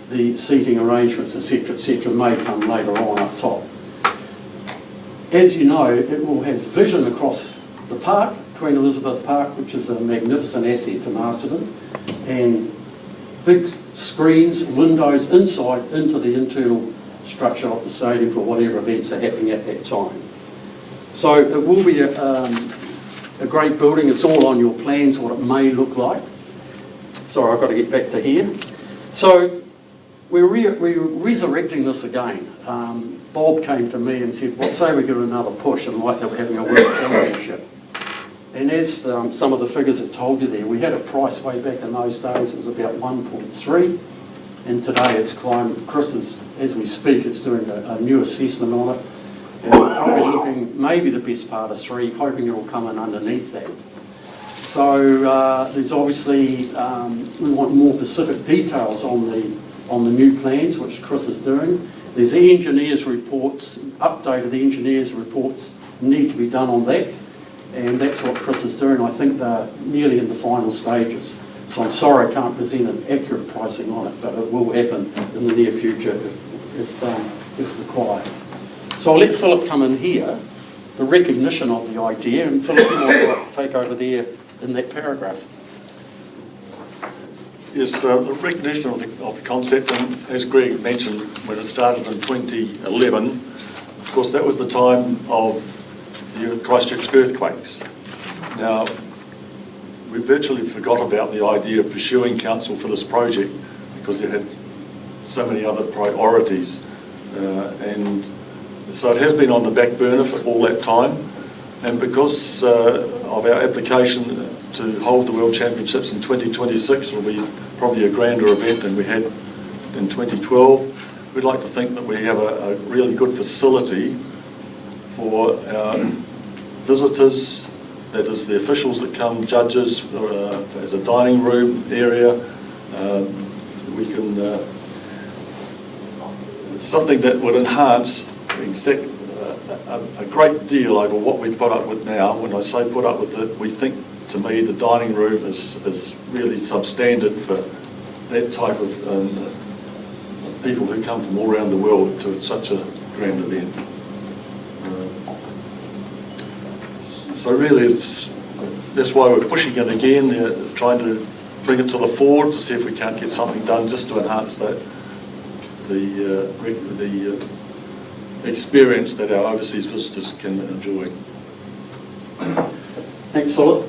the seating arrangements, etc., may come later on up top. As you know, it will have vision across the park, Queen Elizabeth Park, which is a magnificent asset to Masterton, and big screens, windows inside into the internal structure of the stadium for whatever events are happening at that time. So it will be a great building. It's all on your plans, what it may look like. Sorry, I've got to get back to here. So we're resurrecting this again. Bob came to me and said, well, say we give it another push, and like that we're having a World Championship. And as some of the figures have told you there, we had a price way back in those days, it was about 1.3, and today it's climbed. Chris is, as we speak, it's doing a new assessment on it, and we're probably looking maybe the best part of 3, hoping it will come in underneath that. So there's obviously, we want more specific details on the new plans, which Chris is doing. There's the engineers' reports, updated engineers' reports need to be done on that, and that's what Chris is doing. I think they're nearly in the final stages. So I'm sorry I can't present an accurate pricing on it, but it will happen in the near future if required. So I'll let Philip come in here, the recognition of the idea, and Philip, you might like to take over there in that paragraph. Yes, the recognition of the concept, and as Greg mentioned, when it started in 2011, of course that was the time of the Christchurch earthquakes. Now, we virtually forgot about the idea of pursuing council for this project because it had so many other priorities, and so it has been on the back burner for all that time. And because of our application to hold the World Championships in 2026 will be probably a grander event than we had in 2012, we'd like to think that we have a really good facility for our visitors, that is the officials that come, judges, as a dining room area. We can it's something that would enhance a great deal over what we put up with now. When I say put up with it, we think, to me, the dining room is really substandard for that type of people who come from all around the world to such a grand event. So really, that's why we're pushing it again, trying to bring it to the fore to see if we can't get something done just to enhance the experience that our overseas visitors can enjoy. Thanks, Philip.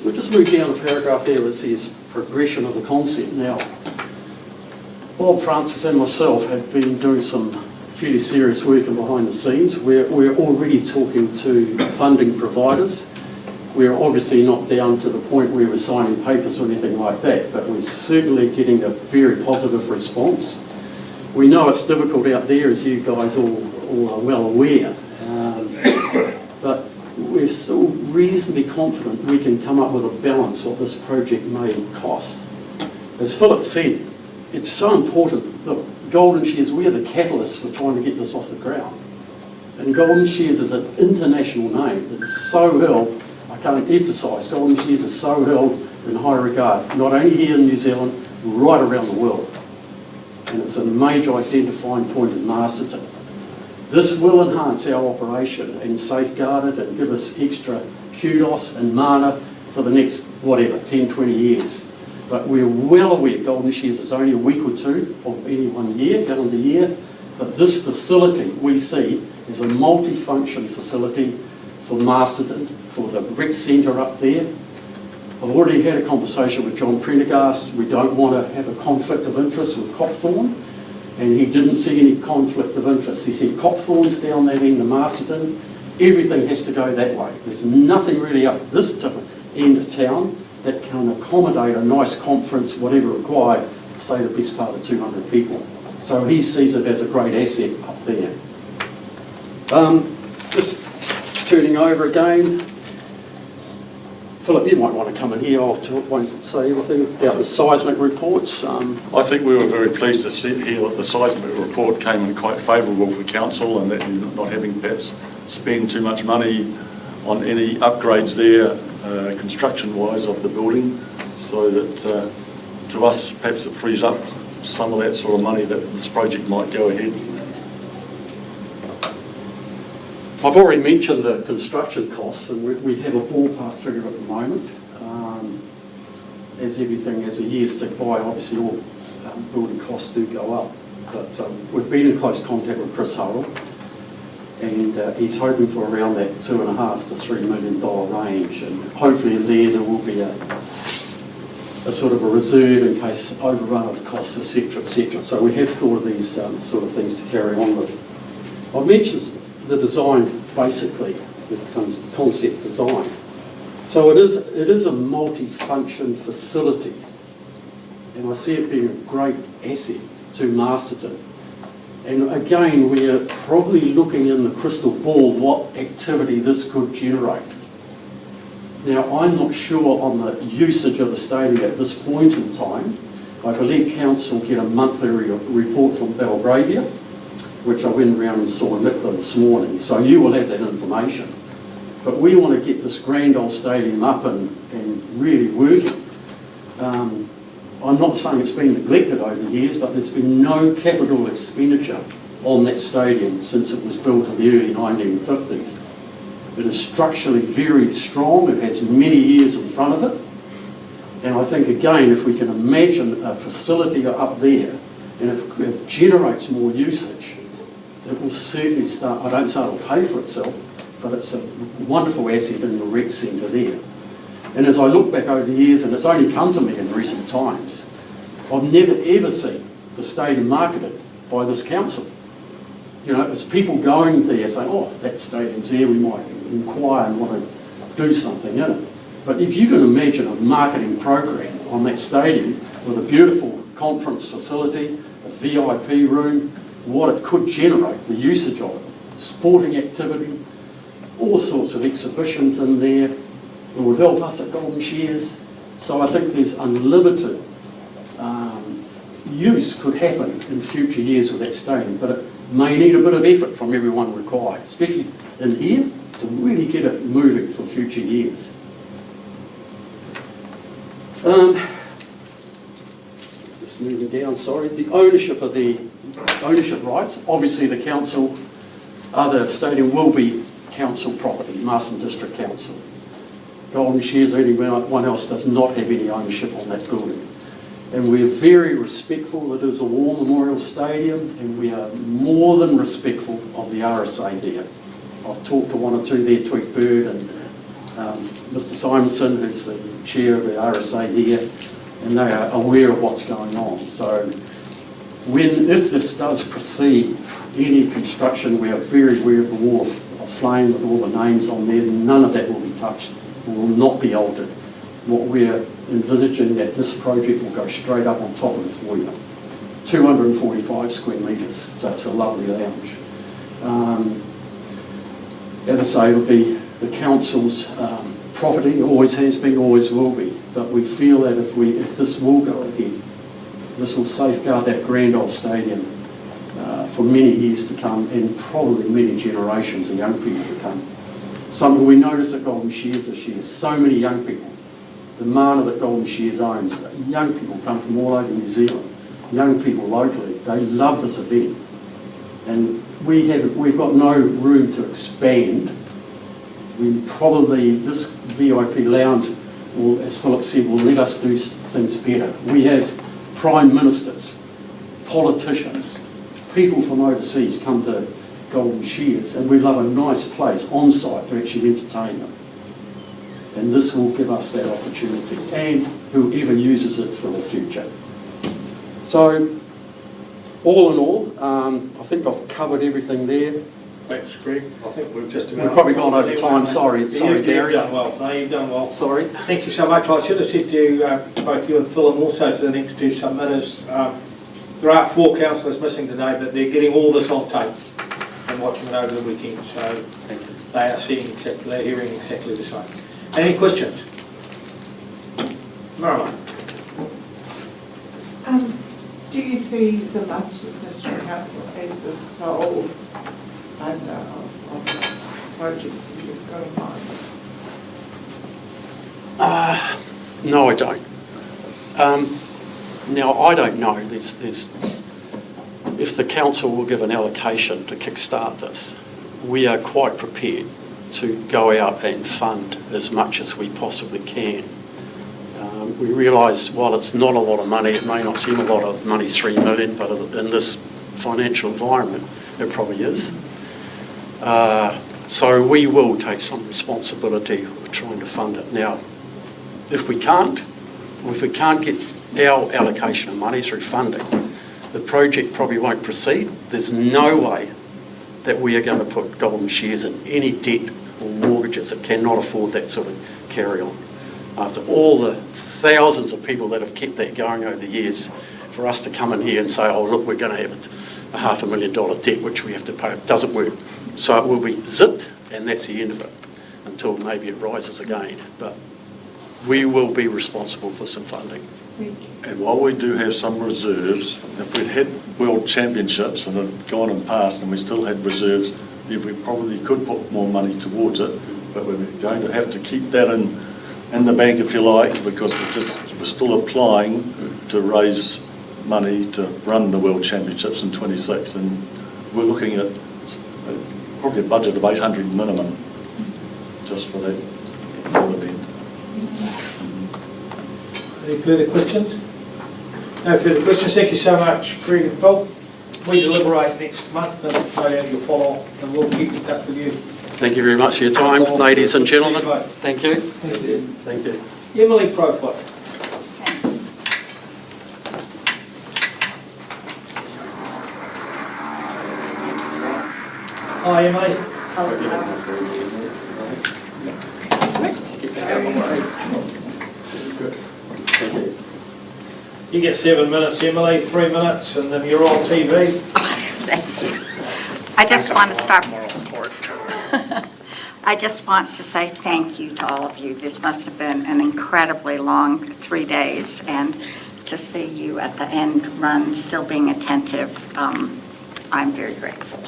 We'll just move down a paragraph there that says progression of the concept. Now, Bob, Francis and myself have been doing some fairly serious work in behind the scenes. We're already talking to funding providers. We're obviously not down to the point where we're signing papers or anything like that, but we're certainly getting a very positive response. We know it's difficult out there, as you guys all are well aware, but we're still reasonably confident we can come up with a balance what this project may cost. As Philip said, it's so important. Look, Golden Shears, we're the catalysts for trying to get this off the ground. And Golden Shears is an international name that is so held, I can't emphasise, Golden Shears is so held in high regard, not only here in New Zealand, right around the world. And it's a major identifying point in Masterton. This will enhance our operation and safeguard it and give us extra kudos and mana for the next, 10, 20 years. But we're well aware Golden Shears is only a week or two of any one year, calendar year, but this facility we see is a multi-function facility for Masterton, for the rec centre up there. I've already had a conversation with John Prendergast. We don't want to have a conflict of interest with Copthorne, and he didn't see any conflict of interest. He said Copthorne's down that end of Masterton, everything has to go that way. There's nothing really up this end of town that can accommodate a nice conference, whatever required, say the best part of 200 people. So he sees it as a great asset up there. Just turning over again. Philip, you might want to come in here. I won't say anything about the seismic reports. I think we were very pleased to hear that the seismic report came in quite favourable for council, and that you're not having perhaps spend too much money on any upgrades there, construction-wise, of the building, so that to us perhaps it frees up some of that sort of money that this project might go ahead. I've already mentioned the construction costs, and we have a ballpark figure at the moment. As everything, as the years tick by, obviously all building costs do go up. But we've been in close contact with Chris Hurrell, and he's hoping for around that $2.5 to $3 million range, and hopefully there will be a sort of a reserve in case overrun of costs, etc., etc. So we have thought of these sort of things to carry on with. I've mentioned the design, basically, the concept design. So it is a multi-function facility, and I see it being a great asset to Masterton. And again, we're probably looking in the crystal ball what activity this could generate. Now, I'm not sure on the usage of the stadium at this point in time. I believe council get a monthly report from Belgravia, which I went around and saw Nicola this morning, so you will have that information. But we want to get this grand old stadium up and really working. I'm not saying it's been neglected over the years, but there's been no capital expenditure on that stadium since it was built in the early 1950s. It is structurally very strong, it has many years in front of it, and I think again, if we can imagine a facility up there, and if it generates more usage, it will certainly start, I don't say it'll pay for itself, but it's a wonderful asset in the rec centre there. And as I look back over the years, and it's only come to me in recent times, I've never ever seen the stadium marketed by this council. You know, it's people going there saying, oh, that stadium's there, we might inquire and want to do something in it. But if you can imagine a marketing program on that stadium with a beautiful conference facility, a VIP room, what it could generate, the usage of it, sporting activity, all sorts of exhibitions in there. It would help us at Golden Shears. So I think there's unlimited use could happen in future years with that stadium, but it may need a bit of effort from everyone required, especially in here, to really get it moving for future years. Just moving down, sorry. The ownership rights, obviously the council, the stadium will be council property, Masterton District Council. Golden Shears or anyone else does not have any ownership on that building. And we're very respectful that it is a war memorial stadium, and we are more than respectful of the RSA there. I've talked to one or two there, Tweak Bird and Mr Simonson, who's the chair of the RSA here, and they are aware of what's going on. So if this does proceed, any construction, we are very aware of the wall of flame with all the names on there. None of that will be touched, will not be altered. What we're envisaging that this project will go straight up on top of the foyer. 245 square metres, so it's a lovely lounge. As I say, it'll be the council's property, always has been, always will be. But we feel that if this will go ahead, this will safeguard that grand old stadium for many years to come, and probably many generations of young people to come. Something we notice at Golden Shears this year, so many young people. The mana that Golden Shears owns, young people come from all over New Zealand, young people locally, they love this event. And we've got no room to expand. This VIP lounge, as Philip said, will let us do things better. We have prime ministers, politicians, people from overseas come to Golden Shears, and we love a nice place on site to actually entertain them. And this will give us that opportunity, and whoever uses it for the future. So, all in all, I think I've covered everything there. Thanks, Greg. I think we've just about... We've probably gone over time, sorry, Gary. You've done well. No, you've done well. Sorry. Thank you so much. I should have said to you, both you and Phil, and also to the next two submitters, there are 4 councillors missing today, but they're getting all this on tape and watching it over the weekend, so they are they're hearing exactly the same. Any questions? Marama? Do you see the Masterton District Council as the sole funder of the project that you've got in mind? No, I don't. Now, I don't know. If the council will give an allocation to kickstart this, we are quite prepared to go out and fund as much as we possibly can. We realise while it's not a lot of money, it may not seem a lot of money, 3 million, but in this financial environment, it probably is. So we will take some responsibility of trying to fund it. Now, if we can't get our allocation of money through funding, the project probably won't proceed. There's no way that we are going to put Golden Shears in any debt or mortgages that cannot afford that sort of carry on. After all the thousands of people that have kept that going over the years, for us to come in here and say, oh look, we're going to have a $500,000 debt which we have to pay, it doesn't work. So it will be zipped, and that's the end of it, until maybe it rises again. But we will be responsible for some funding. And while we do have some reserves, if we'd had World Championships and had gone and passed and we still had reserves, if we probably could put more money towards it, but we're going to have to keep that in the bank, if you like, because we're still applying to raise money to run the World Championships in 26, and we're looking at probably a budget of 800 minimum just for that whole event. Any further questions? No further questions. Thank you so much, Greg and Phil. We deliberate next month, and no doubt you'll follow, and we'll keep in touch with you. Thank you very much for your time, ladies and gentlemen. Thank you. Thank you. Thank you. Emily Crowfoot. Hi, Emily. You get 7 minutes, Emily, 3 minutes, and then you're on TV. Thank you. I just want to start. I just want to say thank you to all of you. This must have been an incredibly long 3 days, and to see you at the end run, still being attentive. I'm very grateful.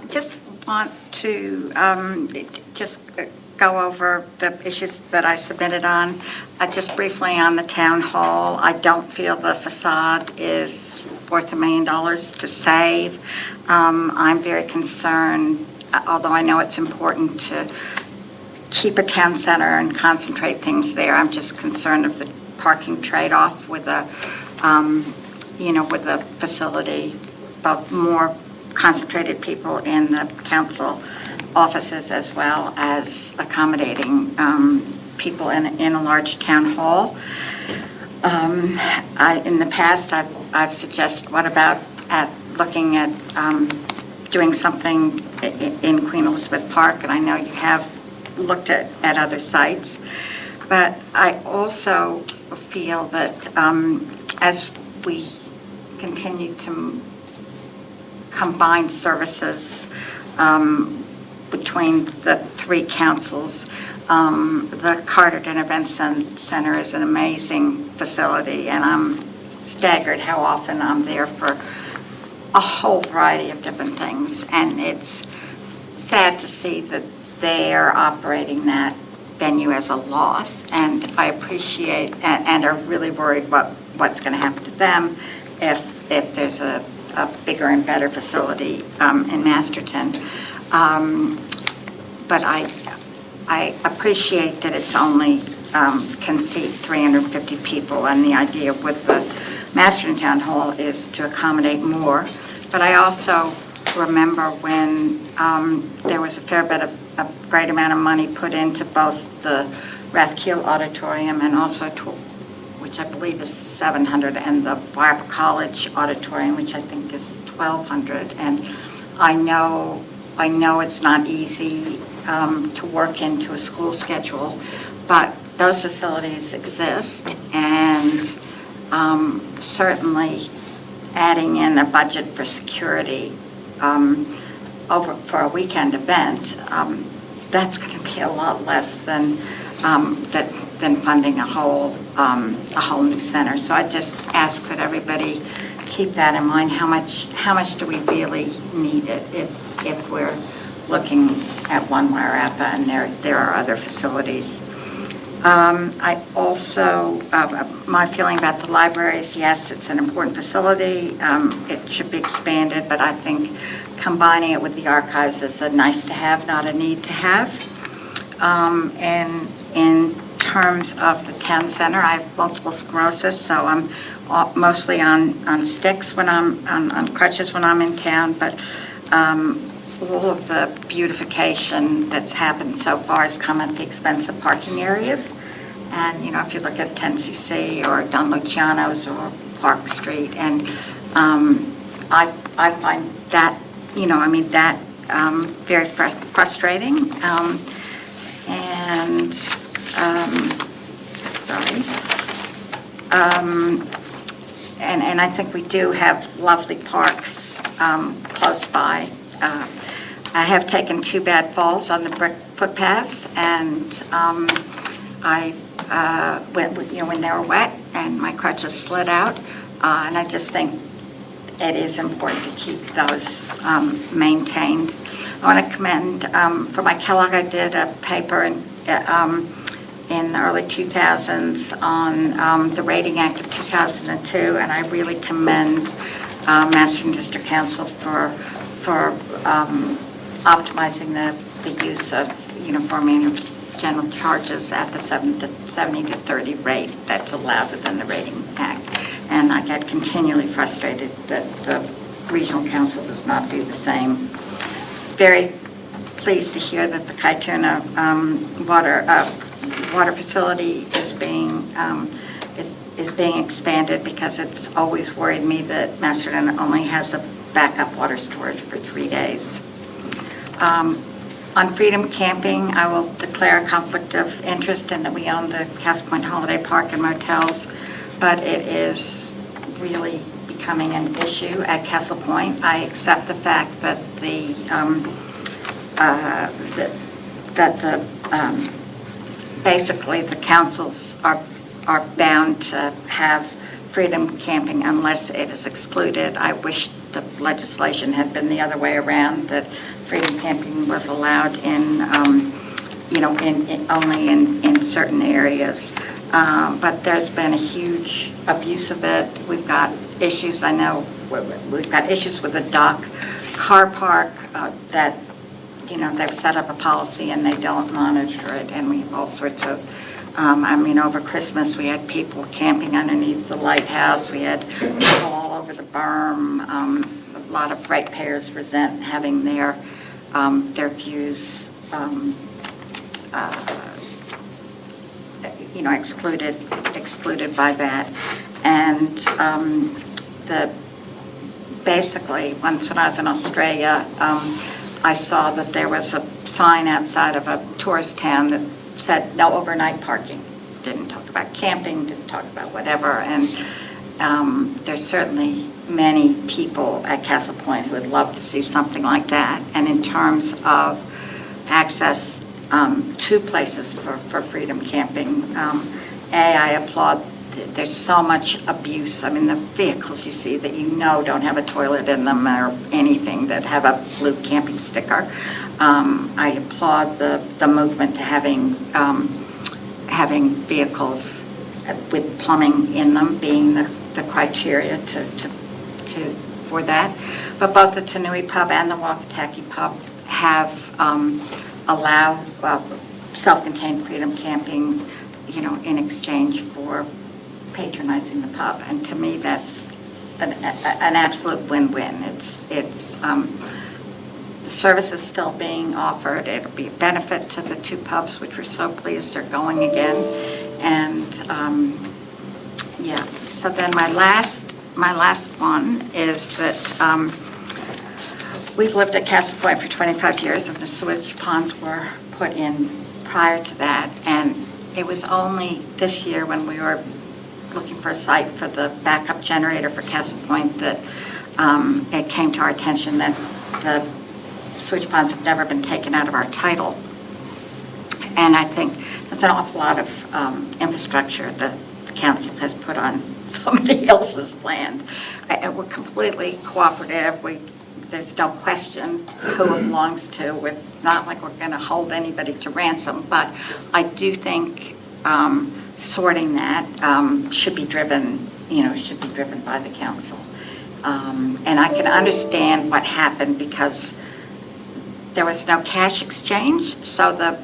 Just want to just go over the issues that I submitted on. Just briefly on the town hall, I don't feel the facade is worth $1 million to save. I'm very concerned, although I know it's important to keep a town center and concentrate things there. I'm just concerned of the parking trade-off with a, with a facility, both more concentrated people in the council offices as well as accommodating people in a large town hall. In the past, I've suggested, what about looking at doing something in Queen Elizabeth Park, and I know you have looked at other sites, but I also feel that as we continue to combine services between the three councils, the Carterton Event Center is an amazing facility, and I'm staggered how often I'm there for a whole variety of different things, and it's sad to see that they're operating that venue as a loss, and I appreciate and are really worried what's going to happen to them if there's a bigger and better facility in Masterton. But I appreciate that it's only can seat 350 people, and the idea with the Masterton Town Hall is to accommodate more. But I also remember when there was a great amount of money put into both the Rathkeel Auditorium and also which I believe is $700, and the Waiapa College Auditorium, which I think is $1,200. And I know it's not easy to work into a school schedule, but those facilities exist, and certainly adding in a budget for security over for a weekend event, that's going to be a lot less than funding a whole new center. So I just ask that everybody keep that in mind. How much do we really need it if we're looking at one Waiapa and there are other facilities? I also, my feeling about the library is, yes, it's an important facility. It should be expanded, but I think combining it with the archives is a nice to have, not a need to have. And in terms of the town center, I have multiple sclerosis, so I'm mostly on sticks when I'm on crutches when I'm in town, but all of the beautification that's happened so far has come at the expense of parking areas. And, if you look at 10cc or Don Luciano's or Park Street, and I find that, very frustrating. And I think we do have lovely parks close by. I have taken 2 bad falls on the brick footpaths, and when they were wet and my crutches slid out, and I just think it is important to keep those maintained. I want to commend, for my Kellogg, I did a paper in the early 2000s on the Rating Act of 2002, and I really commend Masterton District Council for optimizing the use of uniform annual general charges at the 70 to 30 rate that's allowed within the Rating Act. And I get continually frustrated that the regional council does not do the same. Very pleased to hear that the Kaituna water facility is being expanded, because it's always worried me that Masterton only has a backup water storage for 3 days. On Freedom Camping, I will declare a conflict of interest in that we own the Castle Point Holiday Park and motels, but it is really becoming an issue at Castle Point. I accept the fact that basically the councils are are bound to have freedom camping unless it is excluded. I wish the legislation had been the other way around, that freedom camping was allowed in, only in certain areas. But there's been a huge abuse of it. We've got issues, I know, we've got issues with the dock car park that, they've set up a policy and they don't monitor it, and we have all sorts of, over Christmas, we had people camping underneath the lighthouse, we had people all over the berm. A lot of ratepayers resent having their views excluded by that. And basically, once when I was in Australia, I saw that there was a sign outside of a tourist town that said no overnight parking. Didn't talk about camping, didn't talk about whatever. And there's certainly many people at Castle Point who would love to see something like that. And in terms of access to places for freedom camping, I applaud. There's so much abuse. I mean, the vehicles you see that don't have a toilet in them or anything, that have a blue camping sticker. I applaud the movement to having vehicles with plumbing in them being the criteria for that. But both the Tanui Pub and the Wakataki Pub have allowed self-contained freedom camping, in exchange for patronizing the pub, and to me that's an absolute win-win. The service is still being offered. It'll be a benefit to the two pubs, which we're so pleased are going again. And so then my last one is that we've lived at Castle Point for 25 years, and the sewage ponds were put in prior to that, and it was only this year when we were looking for a site for the backup generator for Castle Point that it came to our attention that the sewage ponds have never been taken out of our title. And I think that's an awful lot of infrastructure that the council has put on somebody else's land. We're completely cooperative. There's no question who it belongs to. It's not like we're going to hold anybody to ransom, but I do think sorting that should be driven by the council. And I can understand what happened because there was no cash exchange, so the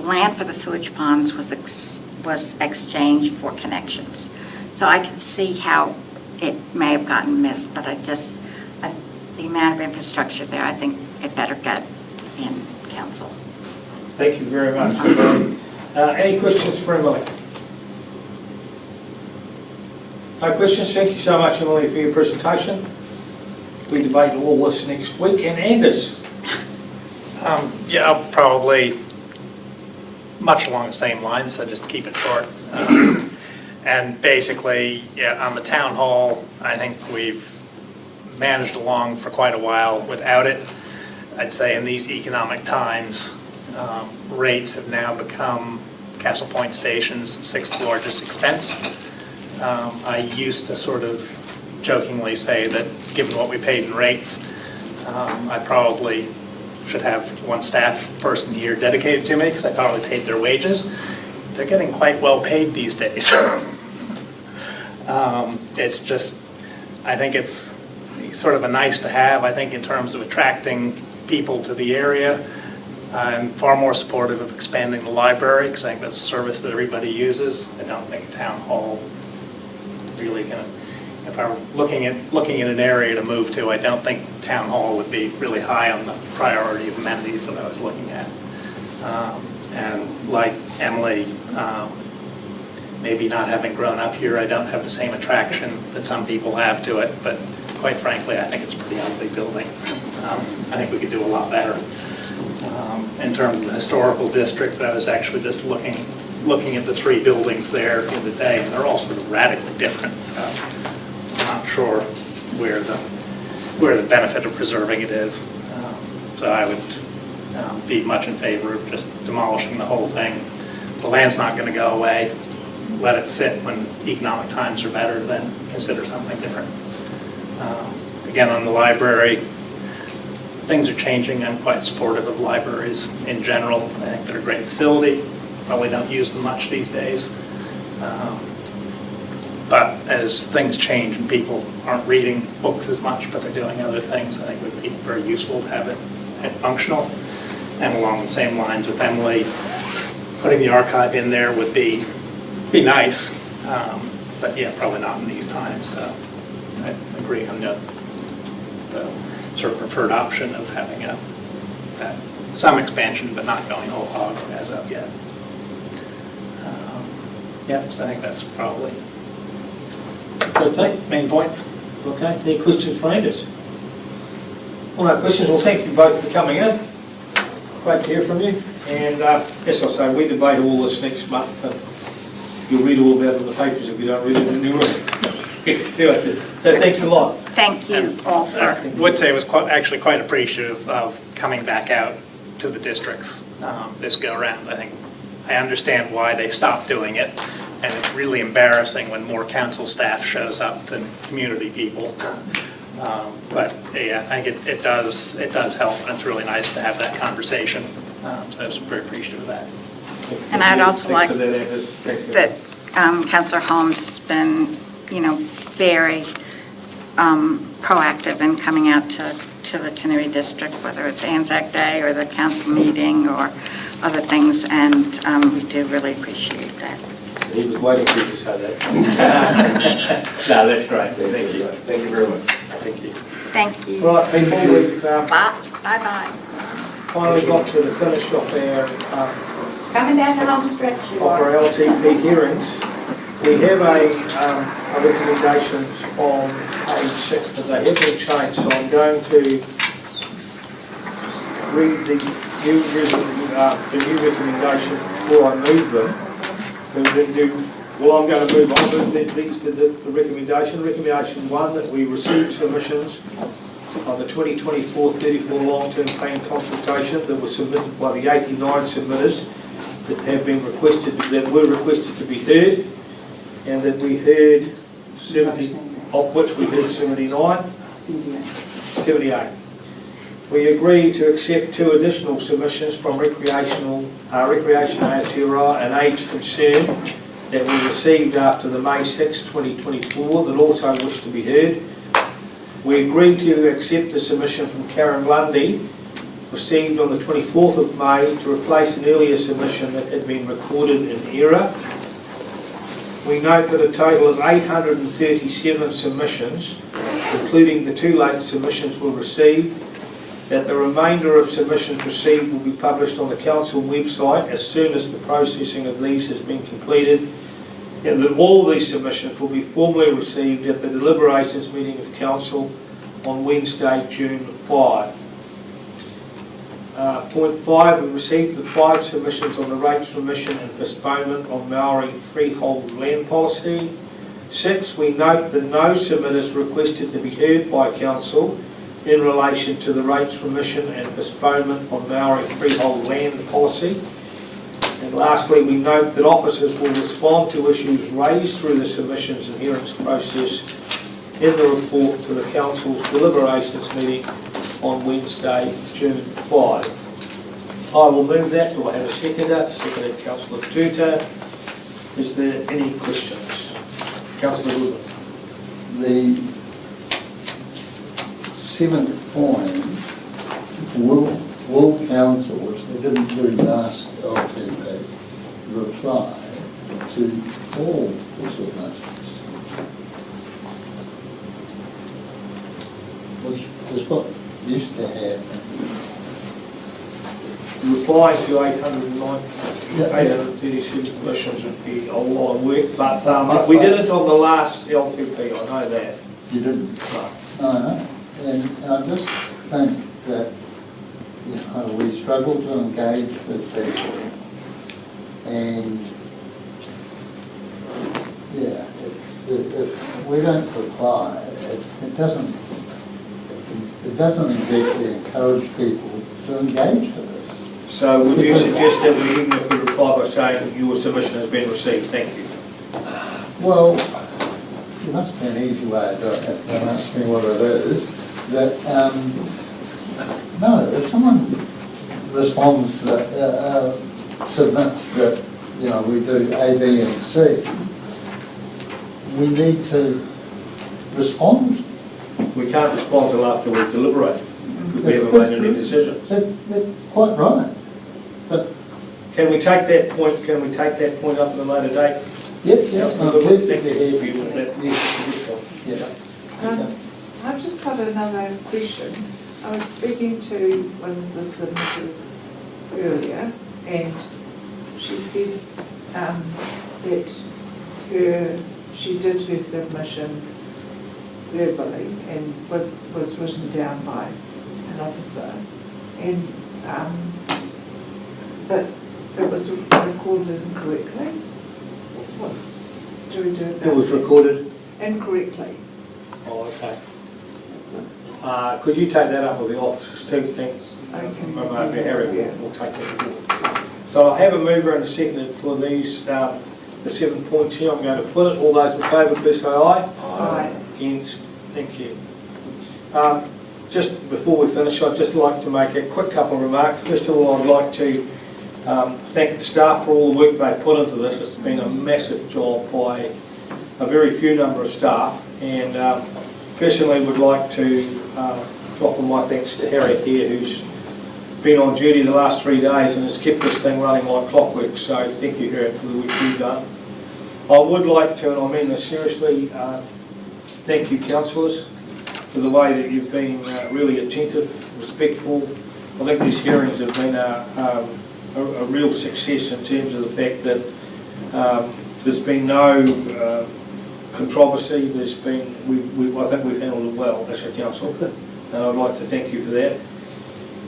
land for the sewage ponds was exchanged for connections. So I can see how it may have gotten missed, but the amount of infrastructure there, I think it better get in council. Thank you very much. Any questions for Emily? No questions? Thank you so much, Emily, for your presentation. We debate all this next week. And Anders? I'll probably much along the same lines, so just keep it short. And basically, on the town hall, I think we've managed along for quite a while without it. I'd say in these economic times, rates have now become Castle Point Station's 6th largest expense. I used to sort of jokingly say that given what we paid in rates, I probably should have one staff person here dedicated to me because I probably paid their wages. They're getting quite well paid these days. It's just, I think it's sort of a nice to have. I think in terms of attracting people to the area, I'm far more supportive of expanding the library because I think that's a service that everybody uses. I don't think town hall really can. If I were looking at an area to move to, I don't think town hall would be really high on the priority of amenities that I was looking at. And like Emily, maybe not having grown up here, I don't have the same attraction that some people have to it, but quite frankly, I think it's a pretty ugly building. I think we could do a lot better. In terms of the historical district, I was actually just looking at the 3 buildings there the other day, and they're all sort of radically different, so I'm not sure where the benefit of preserving it is. So I would be much in favor of just demolishing the whole thing. The land's not going to go away. let it sit when economic times are better, then consider something different. Again, on the library, things are changing. I'm quite supportive of libraries in general. I think they're a great facility. Probably don't use them much these days. But as things change and people aren't reading books as much, but they're doing other things, I think it would be very useful to have it functional. And along the same lines with Emily, putting the archive in there would be nice, but yeah, probably not in these times. So I agree on the sort of preferred option of having some expansion, but not going whole hog as of yet. Yeah, so I think that's probably main points. Okay, any questions for Angus? Well, no questions. Well, thank you both for coming in. Great to hear from you. And as I say, we debate all this next month, and you'll read all about it in the papers if you don't read it in the news. So thanks a lot. Thank you all for... I would say I was actually quite appreciative of coming back out to the districts this go around. I think I understand why they stopped doing it, and it's really embarrassing when more council staff shows up than community people. But yeah, I think it does help, and it's really nice to have that conversation. So I was very appreciative of that. And I'd also like that Councillor Holmes has been, very proactive in coming out to the Tinnery District, whether it's Anzac Day or the council meeting or other things, and we do really appreciate that. He was waiting for you to say that. No, that's great. Thank you. Thank you very much. Thank you. Thank you. Right, before we've Bye-bye. finally got to the finish of our Coming down the home stretch, you of our are. LTP hearings, we have a recommendations on page 6, but they have been changed, so I'm going to read the new recommendations before I move them. Well, I'm going to move on to the recommendation. Recommendation 1, that we receive submissions on the 2024-34 long-term plan consultation that were submitted by the 89 submitters that were requested to be heard, and that we heard 70, of which we heard 79, 78. We agree to accept 2 additional submissions from Recreation Aotearoa and Age Concern that were received after the May 6, 2024 that also wish to be heard. We agree to accept a submission from Karen Lundy received on the 24th of May to replace an earlier submission that had been recorded in error. We note that a total of 837 submissions, including the 2 late submissions, were received, that the remainder of submissions received will be published on the council website as soon as the processing of these has been completed, and that all these submissions will be formally received at the deliberations meeting of council on Wednesday, June 5. Point 5, we received the 5 submissions on the rates remission and postponement on Maori freehold land policy. 6, we note that no submitters requested to be heard by council in relation to the rates remission and postponement on Maori freehold land policy. And lastly, we note that officers will respond to issues raised through the submissions and hearings process in the report to the council's deliberations meeting on Wednesday, June 5. I will move that. Do I have a seconder? Seconded Councillor Tuta. Is there any questions? Councillor Woodland. The 7th point, will council, which they didn't do last LTP, reply to all the submissions, which is what used to happen. Replying to 837 submissions would be a lot of work, but we did it on the last LTP, I know that. You didn't? No. And I just think that we struggle to engage with people, and if we don't reply, it doesn't exactly encourage people to engage with us. So would you suggest that we, even if we reply by saying your submission has been received, thank you? Well, there must be an easy way of doing it. Don't ask me what it is. That, no, if someone responds that, submits that, you know, we do A, B and C, we need to respond. We can't respond till after we deliberate, because we haven't made any decisions. That's quite right. But can we take that point? Can we take that point up at a later date? Yep. I've just got another question. I was speaking to one of the submitters earlier, and she said that she did her submission verbally and was written down by an officer, and but it was recorded incorrectly. What do we do about that? It was recorded incorrectly. Oh, okay. Could you take that up with the officers too? Thanks. Okay. Harry will take that forward. So I have a mover and a second for these, the 7 points here. I'm going to put it. All those in favour, please say aye. Aye. Against? Thank you. Just before we finish, I'd just like to make a quick couple of remarks. First of all, I'd like to thank the staff for all the work they put into this. It's been a massive job by a very few number of staff, and personally would like to offer my thanks to Harry here, who's been on duty the last 3 days and has kept this thing running like clockwork. So thank you, Harry, for the work you've done. I would like to, and I mean this seriously, thank you, councillors, for the way that you've been really attentive, respectful. I think these hearings have been a real success in terms of the fact that there's been no controversy. There's been, I think we've handled it well as a council, and I'd like to thank you for that.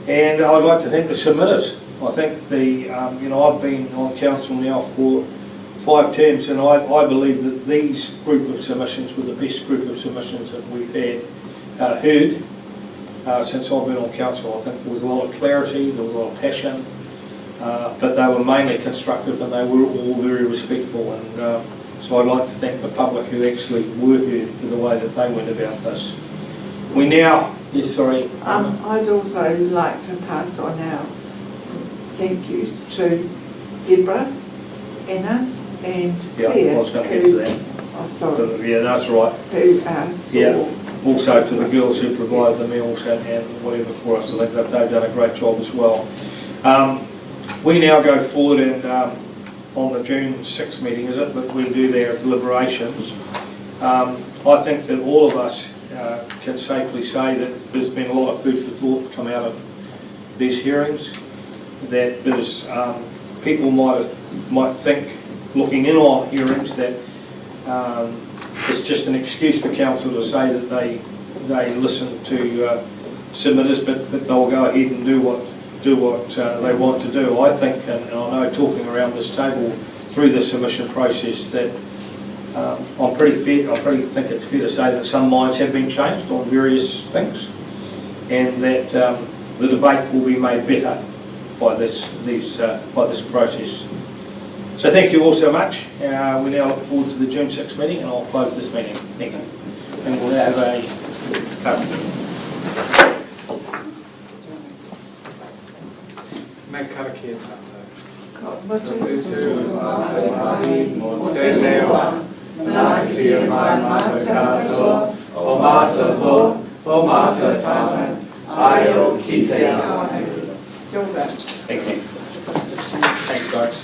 And I'd like to thank the submitters. I think I've been on council now for 5 terms, and I believe that these group of submissions were the best group of submissions that we've heard since I've been on council. I think there was a lot of clarity, there was a lot of passion, but they were mainly constructive, and they were all very respectful. And so I'd like to thank the public who actually were heard for the way that they went about this. We now, yes, sorry. I'd also like to pass on our thank yous to Deborah, Anna, and Claire. Yeah, I was going to get to that. Oh, sorry. Yeah, that's right. Who saw. Yeah. Also to the girls who provide the meals and whatever for us. I think that they've done a great job as well. We now go forward and on the June 6th meeting, is it? But we do their deliberations. I think that all of us can safely say that there's been a lot of food for thought come out of these hearings. That there's people might think, looking in on hearings, that it's just an excuse for council to say that they listen to submitters, but that they'll go ahead and do what they want to do. I think, and I know talking around this table through the submission process, that I pretty think it's fair to say that some minds have been changed on various things, and that the debate will be made better by this process. So thank you all so much. We now look forward to the June 6th meeting, and I'll close this meeting. Thank you. And we'll now have a Thank you. Thanks, guys.